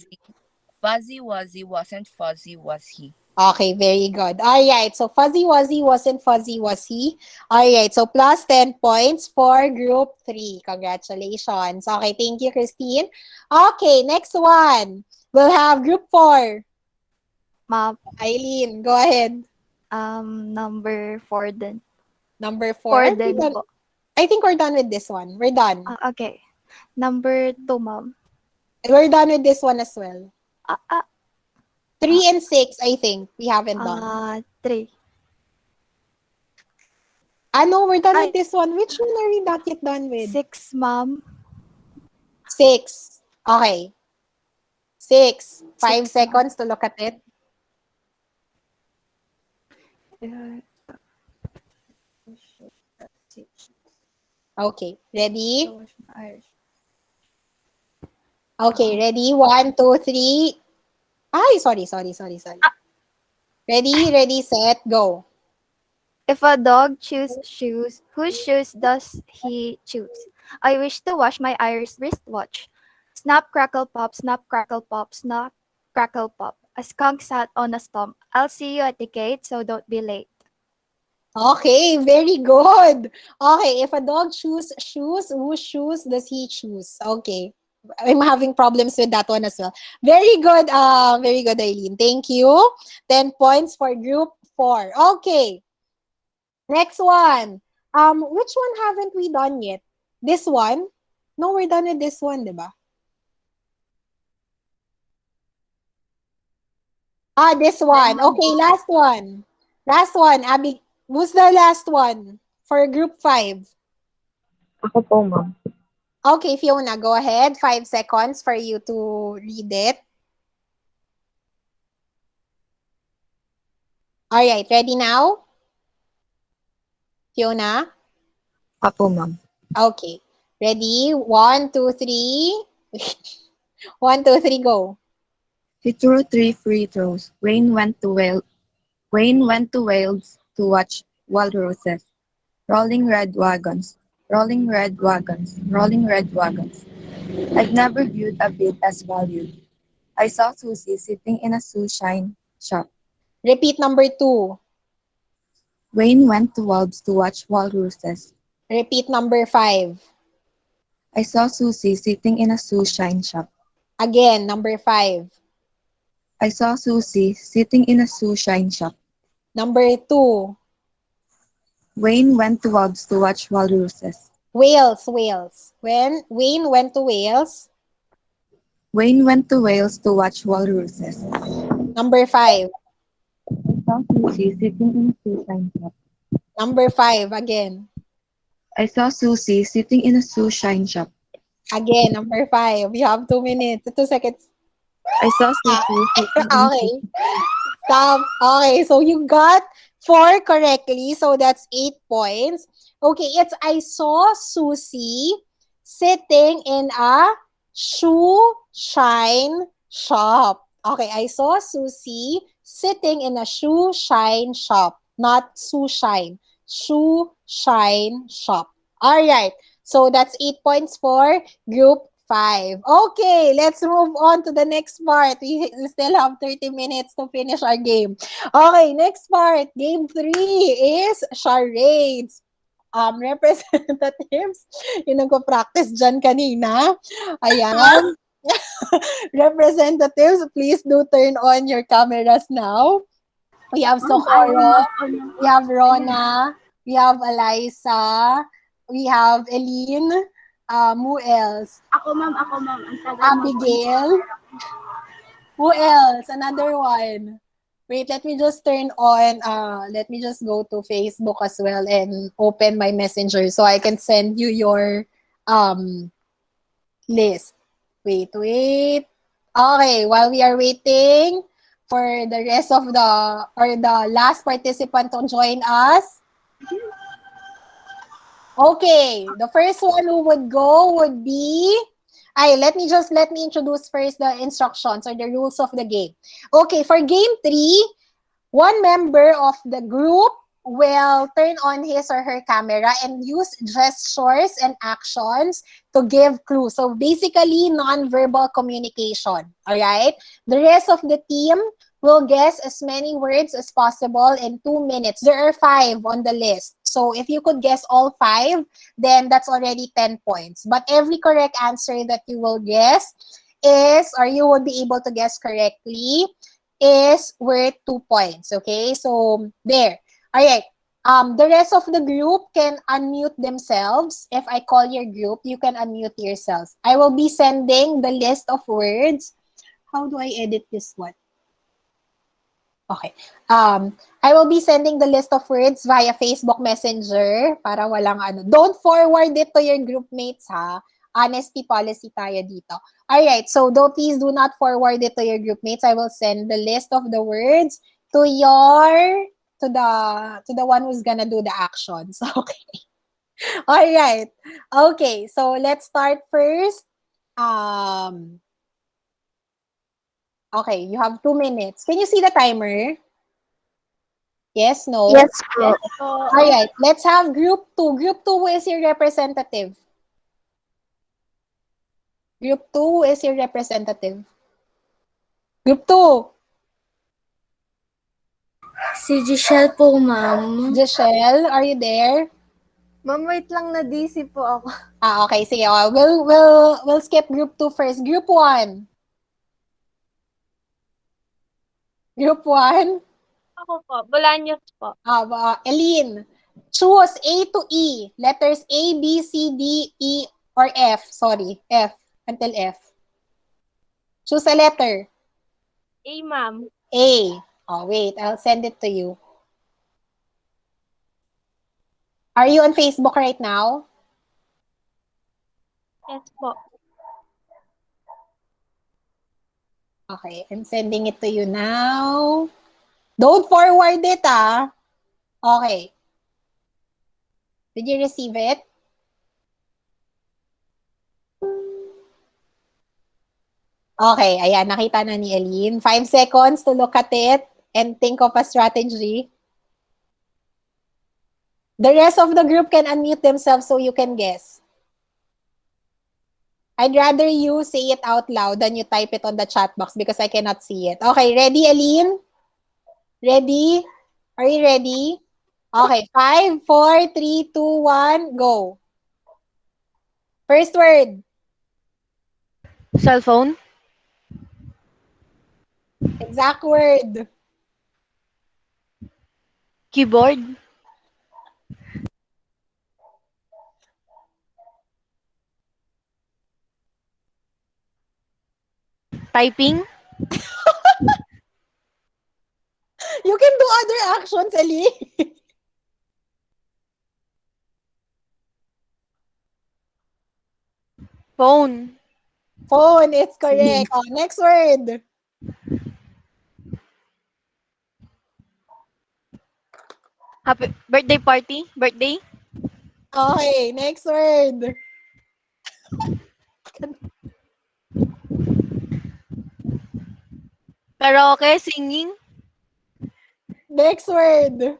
Fuzzy Wuzzy wasn't fuzzy, was he? Okay, very good. All right, so Fuzzy Wuzzy wasn't fuzzy, was he? All right, so plus 10 points for group 3. Congratulations. Okay, thank you, Christine. Okay, next one. We'll have group 4. Ma'am. Eileen, go ahead. Number 4 din. Number 4? 4 din po. I think we're done with this one. We're done. Okay. Number 2, ma'am. We're done with this one as well. 3 and 6, I think, we haven't done. 3. No, we're done with this one. Which one are we not yet done with? 6, ma'am. 6. Okay. 6. 5 seconds to look at it. Okay, ready? Okay, ready? 1, 2, 3. Sorry. Ready, set, go. If a dog chews shoes, whose shoes does he choose? I wish to wash my Irish wristwatch. Snap, crackle, pop, snap, crackle, pop, snap, crackle, pop. A skunk sat on a stump. I'll see you at the gate, so don't be late. Okay, very good. Okay, if a dog choose shoes, whose shoes does he choose? Okay. I'm having problems with that one as well. Very good, Eileen. Thank you. 10 points for group 4. Okay. Next one. Which one haven't we done yet? This one? No, we're done with this one, diba? This one. Okay, last one. Last one, Abby. Who's the last one for group 5? Ako po, ma'am. Okay, Fiona, go ahead. 5 seconds for you to read it. All right, ready now? Fiona? Apo, ma'am. Okay. Ready? 1, 2, 3. 1, 2, 3, go. He threw 3 free throws. Wayne went to Wales to watch walruses. Rolling red wagons, rolling red wagons, rolling red wagons. I've never viewed a bit as valued. I saw Susie sitting in a shoe-shine shop. Repeat number 2. Wayne went to Wales to watch walruses. Repeat number 5. I saw Susie sitting in a shoe-shine shop. Again, number 5. I saw Susie sitting in a shoe-shine shop. Number 2. Wayne went to Wales to watch walruses. Wales. When Wayne went to Wales. Wayne went to Wales to watch walruses. Number 5. I saw Susie sitting in a shoe-shine shop. Number 5, again. I saw Susie sitting in a shoe-shine shop. Again, number 5. You have 2 minutes, 2 seconds. I saw Susie sitting in a Okay. Stop. Okay, so you got 4 correctly. So that's 8 points. Okay, I saw Susie sitting in a shoe shine shop. Okay, I saw Susie sitting in a shoe shine shop. Not shoe shine. Shoe shine shop. All right. So that's 8 points for group 5. Okay, let's move on to the next part. We still have 30 minutes to finish our game. Okay, next part. Game 3 is charades. Representatives, yung nagko-practice dyan kanina. Ayan. Representatives, please do turn on your cameras now. We have Socorro, we have Rona, we have Eliza, we have Eileen, who else? Ako, ma'am. Ang tagal mo po. Abigail. Who else? Another one. Wait, let me just let me just go to Facebook as well and open my messenger so I can send you your list. Wait. Okay, while we are waiting for the rest of the last participant to join us. Okay, the first one who would go would be let me introduce first the instructions or the rules of the game. Okay, for game 3, one member of the group will turn on his or her camera and use gestures and actions to give clues. So basically, non-verbal communication. All right? The rest of the team will guess as many words as possible in 2 minutes. There are 5 on the list. So if you could guess all 5, then that's already 10 points. But every correct answer that you will guess or you will be able to guess correctly is worth 2 points. Okay? So there. All right. The rest of the group can unmute themselves. If I call your group, you can unmute yourselves. I will be sending the list of words. How do I edit this one? Okay. I will be sending the list of words via Facebook Messenger para walang ano. Don't forward it to your group mates, ha? Honesty policy tayo dito. Alright, so please do not forward it to your group mates. I will send the list of the words to the one who's gonna do the actions. Okay. Alright. Okay, so let's start first. Okay, you have 2 minutes. Can you see the timer? Yes, no? Yes po. Alright, let's have group 2. Group 2, who is your representative? Group 2, who is your representative? Group 2. Si Giselle po, ma'am. Giselle, are you there? Ma'am, wait lang, na-DC po ako. Okay, sige. We'll skip group 2 first. Group 1. Group 1. Ako po, Bolaños po. Eileen, choose A to E. Letters A, B, C, D, E, or F. Sorry, F. Until F. Choose a letter. A, ma'am. A. Oh, wait. I'll send it to you. Are you on Facebook right now? Yes po. Okay, I'm sending it to you now. Don't forward it, ah. Okay. Did you receive it? Okay, ayan, nakita na ni Eileen. 5 seconds to look at it and think of a strategy. The rest of the group can unmute themselves so you can guess. I'd rather you say it out loud than you type it on the chat box because I cannot see it. Okay, ready, Eileen? Ready? Are you ready? Okay, 5, 4, 3, 2, 1, go. First word. Cell phone. Exact word. Keyboard. Typing. You can do other actions, Eileen. Phone. Phone, it's correct. Oh, next word. Happy birthday party. Birthday. Okay, next word. Karaoke. Singing. Next word.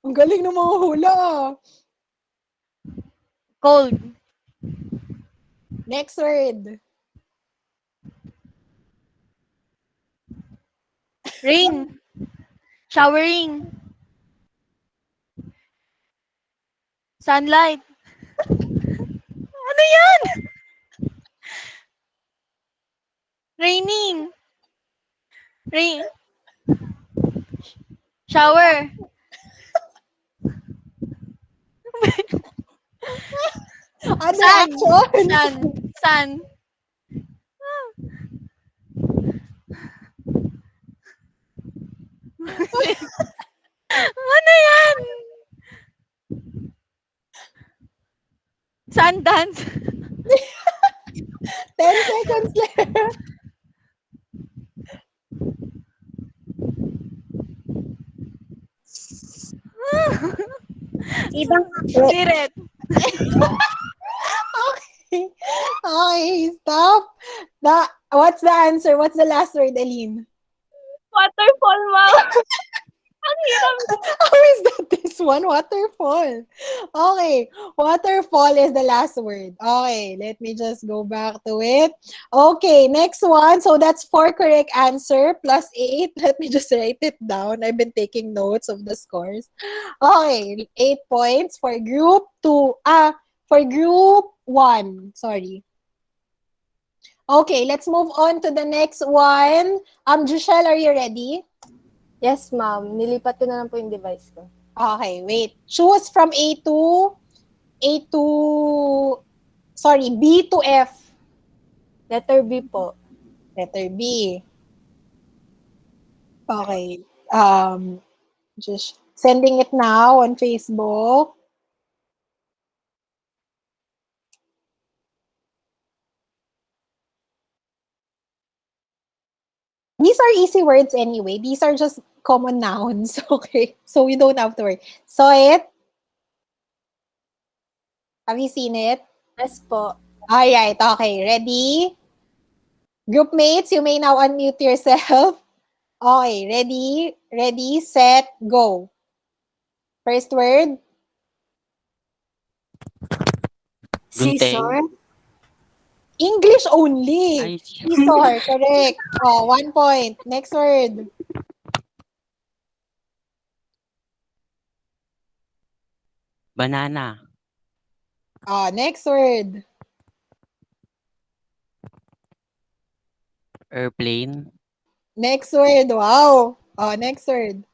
Ang galing ng mga hula. Cold. Next word. Rain. Showering. Sunlight. Ano yan? Raining. Rain. Shower. Other Sun. actions. Sun. Sun. Ano yan? Sundance. 10 seconds left. Ibang Spirit. Okay. Okay, stop. What's the answer? What's the last word, Eileen? Waterfall, ma'am. Ang hirap. How is that this one? Waterfall. Okay. Waterfall is the last word. Okay. Let me just go back to it. Okay. Next one. So that's 4 correct answer plus 8. Let me just write it down. I've been taking notes of the scores. Okay. 8 points for group 2. For group 1. Sorry. Okay. Let's move on to the next one. Jushel, are you ready? Yes, ma'am. Nilipat ko na lang po yung device ko. Okay, wait. Choose from B to F. Letter B po. Letter B. Okay. Just sending it now on Facebook. These are easy words anyway. These are just common nouns. Okay. So we don't have to worry. Saw it? Have you seen it? Yes po. Alright. Okay. Ready? Group mates, you may now unmute yourself. Okay. Ready? Ready, set, go. First word? Gunting. English only. Ay, Scissor, correct. Oh, 1 point. Next word. banana. Oh, next word. Airplane. Next word. Wow. Oh, next word.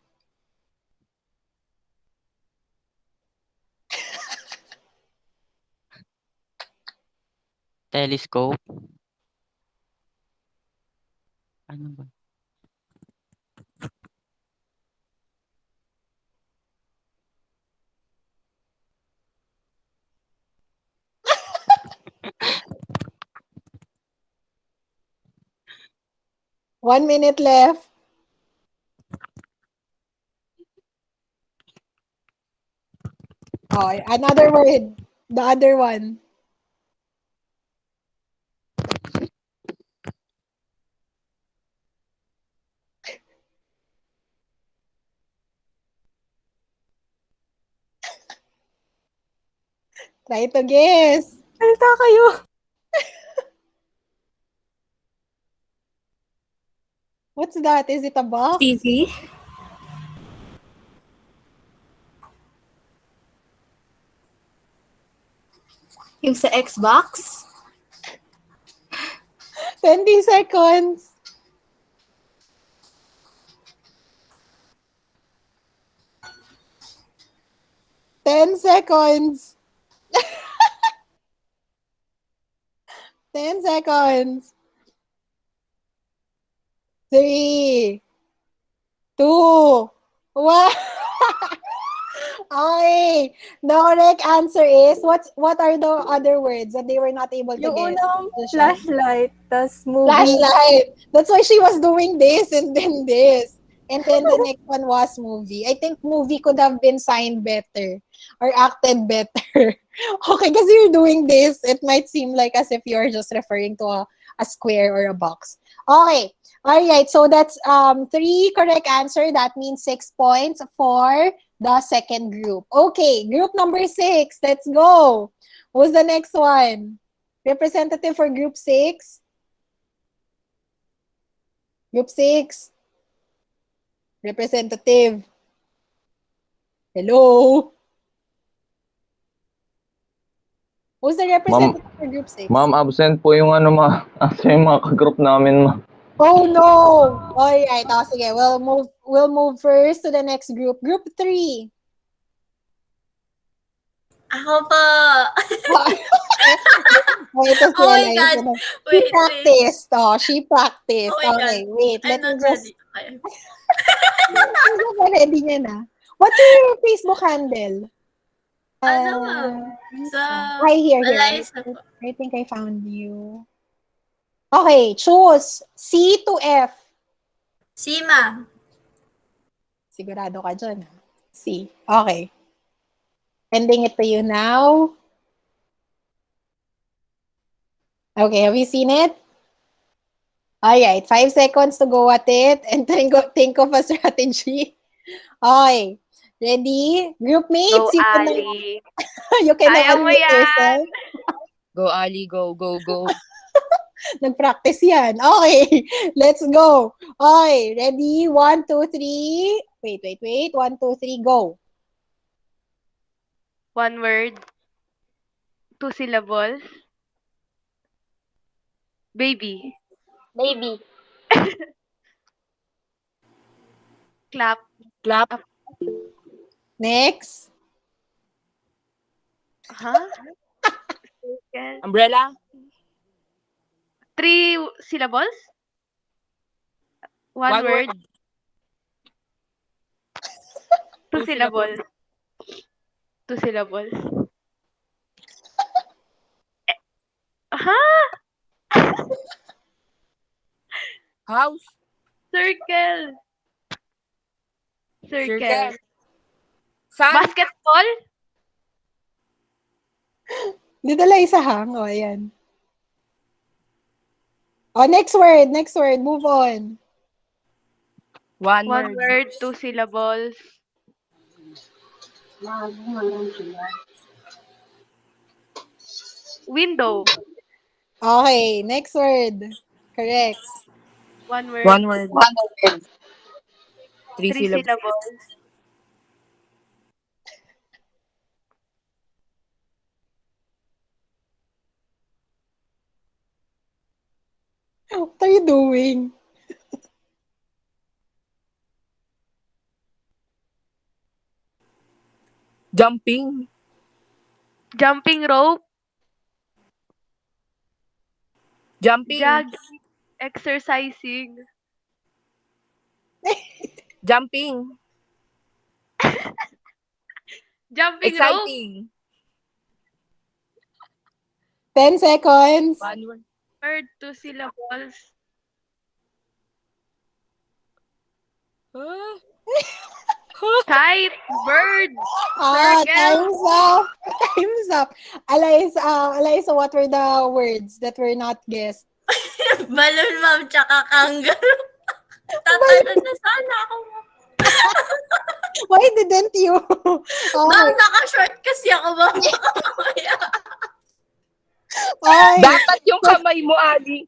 Telescope. Ano ba? One minute left. Oh, another word. The other one. Try to guess. Salita kayo. What's that? Is it a box? TV? Yung sa Xbox? 20 seconds. 10 seconds. 10 seconds. 3, 2, 1. Okay. The correct answer is, what are the other words that they were not able to Yung guess? unang Sushan? flashlight, tas movie. Flashlight. That's why she was doing this and then this. And then the next one was movie. I think movie could have been signed better or acted better. Okay, because you're doing this, it might seem like as if you're just referring to a square or a box. Okay. All right. So that's 3 correct answer. That means 6 points for the second group. Okay. Group number 6. Let's go. Who's the next one? Representative for group 6? Group 6. Representative. Hello? Who's the representative for group 6? Ma'am, absent po yung yung mga ka-group namin, ma'am. Oh no! Alright, sige. We'll move first to the next group. Group 3. Ako po. Ito si Oh my Ella. God. She Wait. practiced. Oh, she practiced. Oh my God. Okay, wait. I'm Let me not just... ready. Okay. Hindi ka ready niya na. What's your Facebook handle? Ano ma'am? Sa Here. Eliza po. I think I found you. Okay, choose C to F. Si ma'am. Sigurado ka dyan. C. Okay. Sending it to you now. Okay, have you seen it? Alright, 5 seconds to go at it and think of a strategy. Okay. Ready? Group mates, Go, Ali. you can Kaya mo unmute yan. yourself. Go, Ali. Go, go, go. Nag-practice yan. Okay, let's go. Okay, ready? 1, 2, 3. Wait. 1, 2, 3, go. One word. 2 syllables. Baby. Baby. Clap. Clap. Next. Huh? Circle. Umbrella. 3 syllables. One word. 2 Two syllables. 2 syllables. Huh? House. Circle. Circle. Sun. Basketball. Dito lang isa hang. O, ayan. Oh, next word. Move on. One word. 2 syllables. Window. Okay, next word. Correct. One word. One word. 3 3 syllables. syllables. What are you doing? Jumping. Jumping rope. Jumping. Jogging. Exercising. Jumping. Jumping rope. Exciting. 10 seconds. One word. Word, 2 syllables. Ah. Kite. Bird. Circle. Time's up. Time's up. Eliza, what were the words that were not guessed? Balloon, ma'am, tsaka kangaroo. Tatanong na sana ako. Why didn't you? Ma'am, Okay. naka-short kasi ako, ma'am. Baka mamaya. Okay. Dapat yung kamay mo, Ali.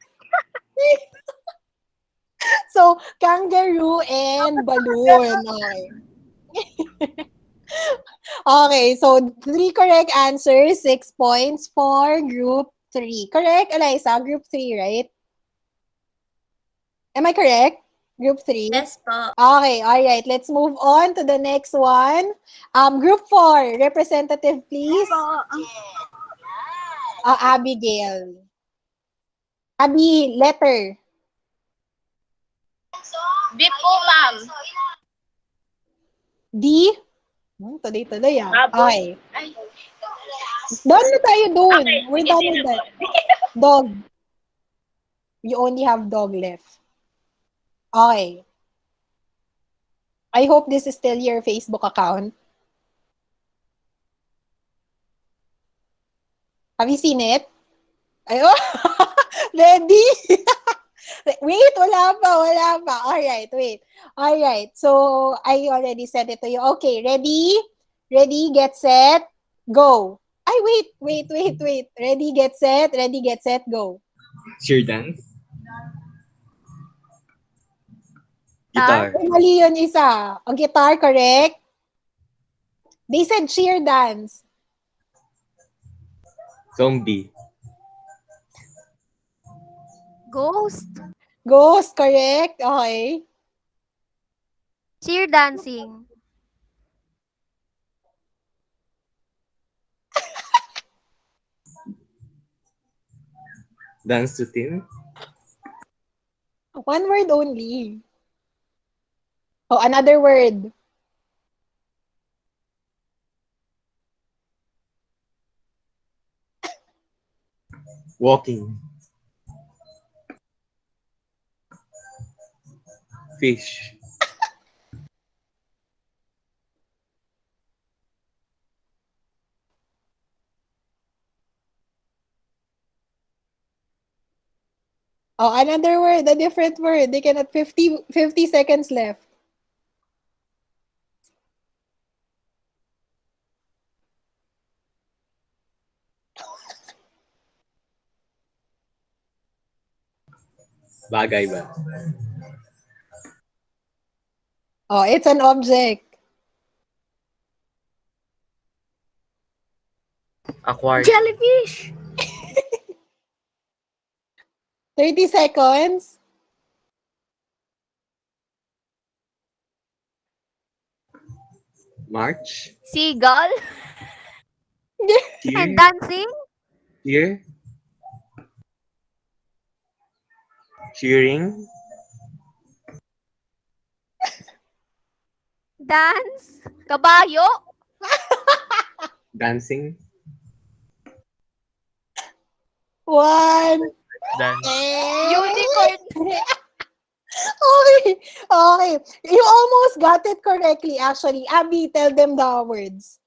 So, kangaroo and balloon. Okay. Okay, so 3 correct answers, 6 points for group 3. Correct, Eliza? Group 3, right? Am I correct? Group 3? Yes po. Okay, all right. Let's move on to the next one. Group 4, representative, please. Abigail. Abby, letter. B po, ma'am. D. Tuloy-tuloy ah. Baboy. Okay. Doon na tayo doon. Okay, We're sige, done sino with po? that. Dog. You only have dog left. Okay. I hope this is still your Facebook account. Have you seen it? Ayo. Ready? Wait, wala pa. Alright, wait. Alright, so I already sent it to you. Okay, ready? Ready, get set, go. Ay, wait. Ready, get set, go. Cheer dance. Guitar. Ay, mali yun isa. Ang guitar, correct? They said cheer dance. Zombie. Ghost. Ghost, correct? Okay. Cheer dancing. Dance to tune. One word only. Oh, another word. Walking. Fish. Oh, another word, a different word. They cannot 50 seconds left. Bagay ba? Oh, it's an object. Aquarium. Jellyfish. 30 seconds. March. Seagull. Cheer. And dancing. Cheer. Cheering. Dance. Kabayo. Dancing. One. Dance. Unicorn. Okay. You almost got it correctly, actually. Abby, tell them the words.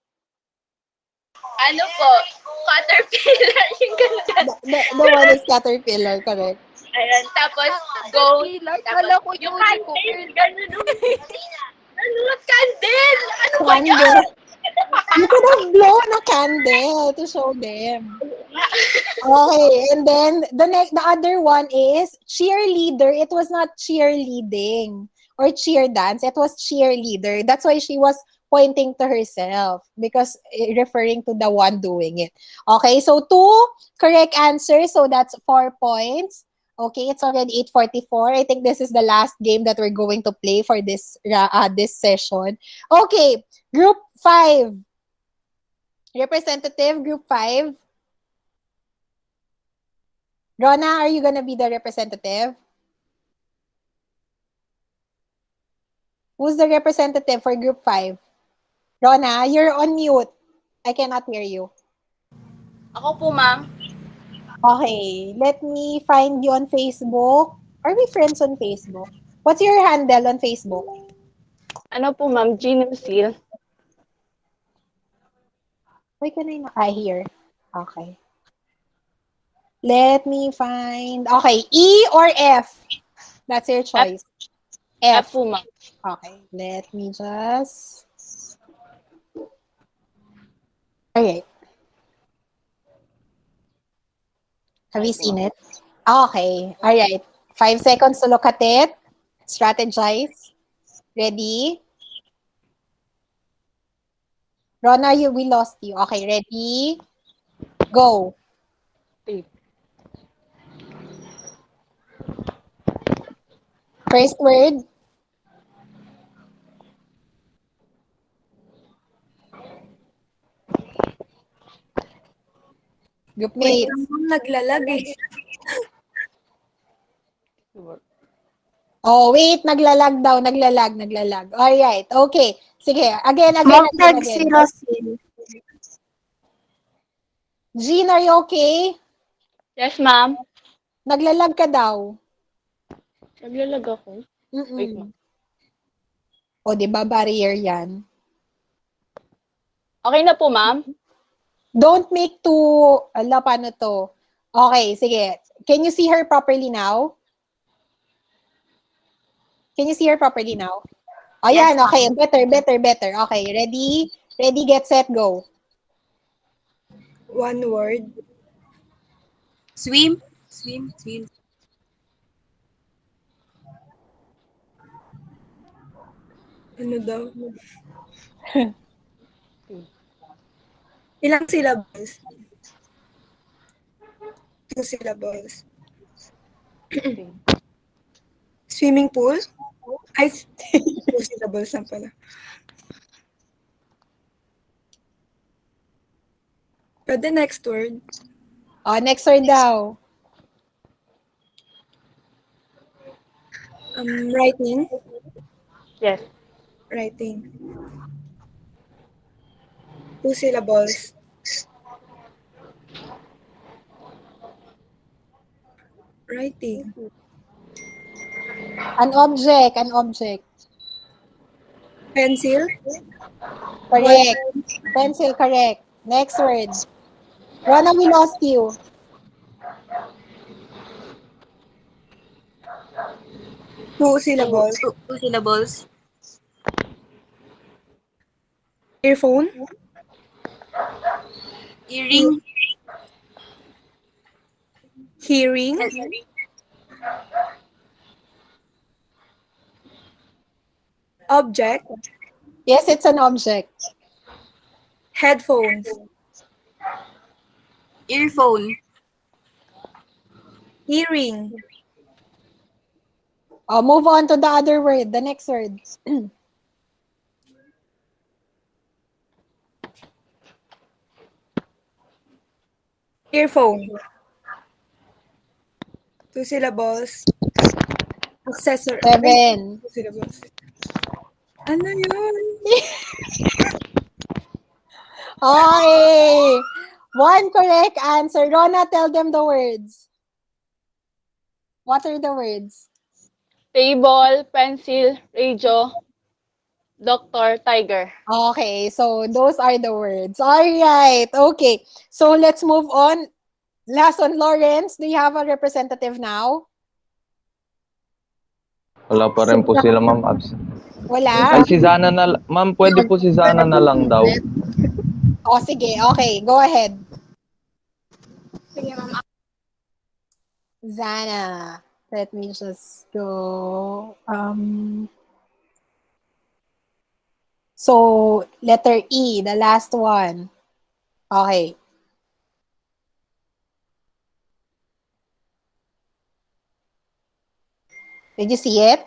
Ano po? Caterpillar. Yung ganun. The one is caterpillar, correct? Ayan. Tapos, ghost. Caterpillar. Tapos, Kala ko yung unicorn. candle. Ganun. Ano? Candle? Ano ba Candle. yan? You could have blown a candle to show them. Okay, and then the other one is cheerleader. It was not cheerleading or cheer dance. It was cheerleader. That's why she was pointing to herself because referring to the one doing it. Okay, so 2 correct answers. So that's 4 points. Okay, it's already 8:44. I think this is the last game that we're going to play for this session. Okay, group 5. Representative group 5. Rona, are you gonna be the representative? Who's the representative for group 5? Rona, you're on mute. I cannot hear you. Ako po, ma'am. Okay, let me find you on Facebook. Are we friends on Facebook? What's your handle on Facebook? Ano po, ma'am? G12. Why can I not? Here. Okay. Let me find. Okay, E or F? That's your choice. F F. po, ma'am. Okay, let me just. Okay. Have you seen it? Okay. All right. 5 seconds to look at it. Strategize. Ready? Rona, we lost you. Okay, ready? Go. First word. Group Wait mates. lang, ma'am, naglalag eh. Oh, wait. Naglalag daw. Naglalag. Alright. Okay. Sige. Again. Ma'am, nagsilosil. Jean, are you okay? Yes, ma'am. Naglalag ka daw. Naglalag ako. Wait, ma'am. O, di ba barrier yan? Okay na po, ma'am. Don't make too... Ala, paano to? Okay, sige. Can you see her properly now? Can you see her properly now? Oh, Yes, yan. Okay. Better. Okay. Ready? Ready, get, set, go. One word. Swim. Ano daw? Ilang syllables? 2 syllables. Swimming pool? Ay, 2 syllables lang pala. Pwede next word. Oh, next word daw. Writing? Yes. Writing. 2 syllables. Writing. An object. Pencil? Correct. Pencil, correct. Next word. Rona, we lost you. Two syllables. Two syllables. Earphone? Earring. Hearing? Object? Yes, it's an object. Headphones? Earphone. Earring? Oh, move on to the other word. The next word. Earphone? 2 syllables. Accessory. 7. 2 syllables. Ano yun? Okay. One correct answer. Rona, tell them the words. What are the words? Table, pencil, radio, doctor, tiger. Okay, so those are the words. All right. Okay. So let's move on. Last one, Lawrence. Do you have a representative now? Wala pa rin po sila, ma'am. Absent. Wala? Ay, si Zana na, ma'am, pwede po si Zana na lang daw. Oh, sige. Okay, go ahead. Sige, ma'am. Zana. Let me just go. So, letter E, the last one. Okay. Did you see it?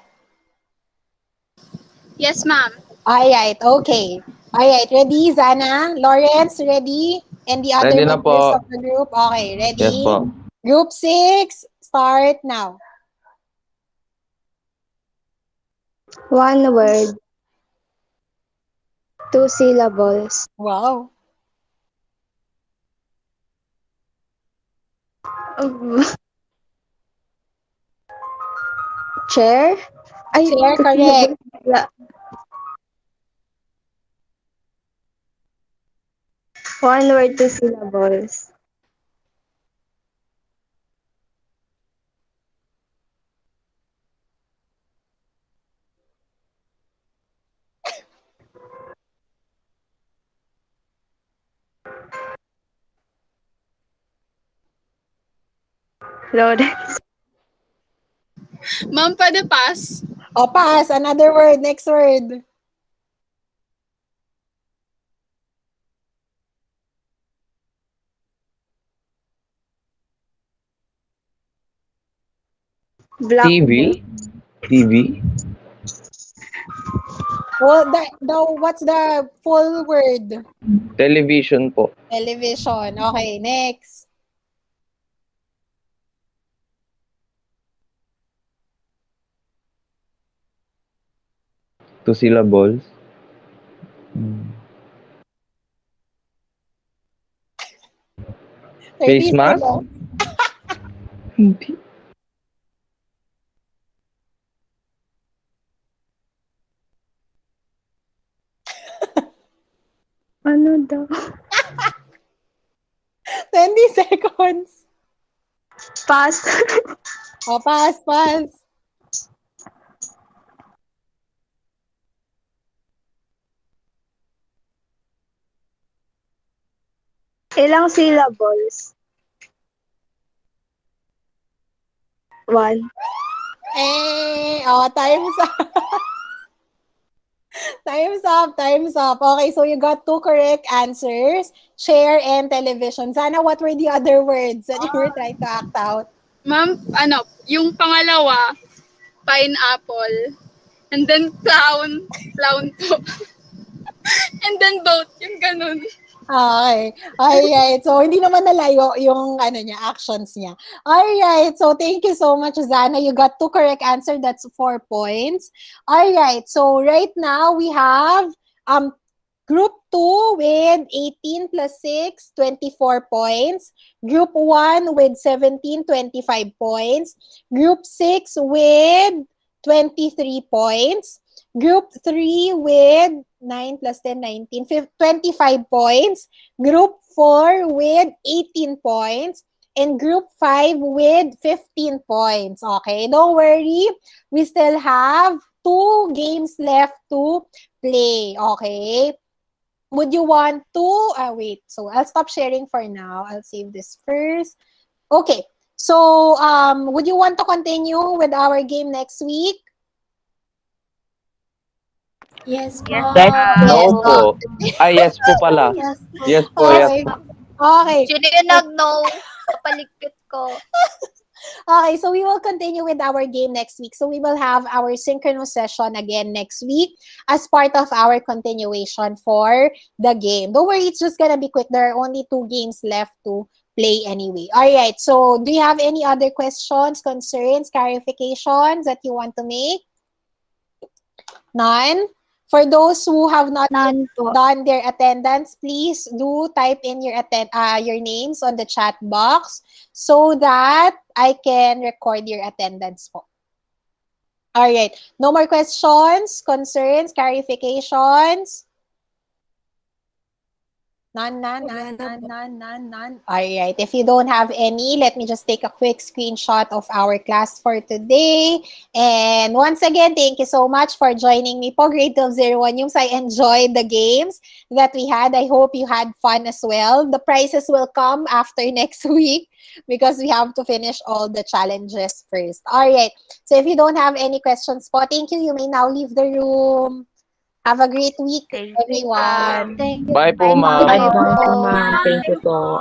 Yes, ma'am. Alright, okay. Alright, ready, Zana? Lawrence, ready? And the other Ready na members of po. the group? Okay, Yes ready? po. Group 6, start now. One word, two syllables. Wow. Chair? Ay, Chair, two correct. syllables. Wala. One word, two syllables. Lawrence. Ma'am, pwede pass? O, pass. Another word. Next word. Blackboard. TV? TV? Well, what's the full word? Television po. Television. Okay, next. Two syllables. 30 Face mask? seconds. Hindi. Ano daw? 20 seconds. Pass. O, pass, pass. Ilang syllables? One. Time's up. Time's up, time's up. Okay, so you got 2 correct answers. Chair and television. Sana, what were the other words that you were trying to act out? Ma'am, yung pangalawa, pineapple. And then clown. Clown po. And then boat. Yung ganun. Okay. Alright. So, hindi naman nalayo yung actions niya. Alright. So, thank you so much, Zana. You got 2 correct answer. That's 4 points. Alright. So, right now, we have Group 2 with 18 plus 6, 24 points. Group 1 with 17, 25 points. Group 6 with 23 points. Group 3 with 9 plus 10, 19, 25 points. Group 4 with 18 points. And Group 5 with 15 points. Okay, don't worry. We still have 2 games left to play. Okay? Would you want to, wait, so I'll stop sharing for now. I'll save this first. Okay, so would you want to continue with our game next week? Yes po. No po. Ay, yes po pala. Yes po, yes Okay. po. Okay. Sino yung nag-no? Kapaligpit ko. Okay, so we will continue with our game next week. So we will have our synchronous session again next week as part of our continuation for the game. Don't worry, it's just gonna be quick. There are only 2 games left to play anyway. All right, so do you have any other questions, concerns, clarifications that you want to make? None? For those who have not done their attendance, please do type in your names on the chat box so that I can record your attendance po. All right. No more questions, concerns, clarifications? None. All right. If you don't have any, let me just take a quick screenshot of our class for today. And once again, thank you so much for joining me po, Grade 12-01. I enjoyed the games that we had. I hope you had fun as well. The prizes will come after next week because we have to finish all the challenges first. All right. So if you don't have any questions po, thank you. You may now leave the room. Have a great week, everyone. Thank you. Bye po, ma'am. Bye, Bye po, ma'am. Thank you po.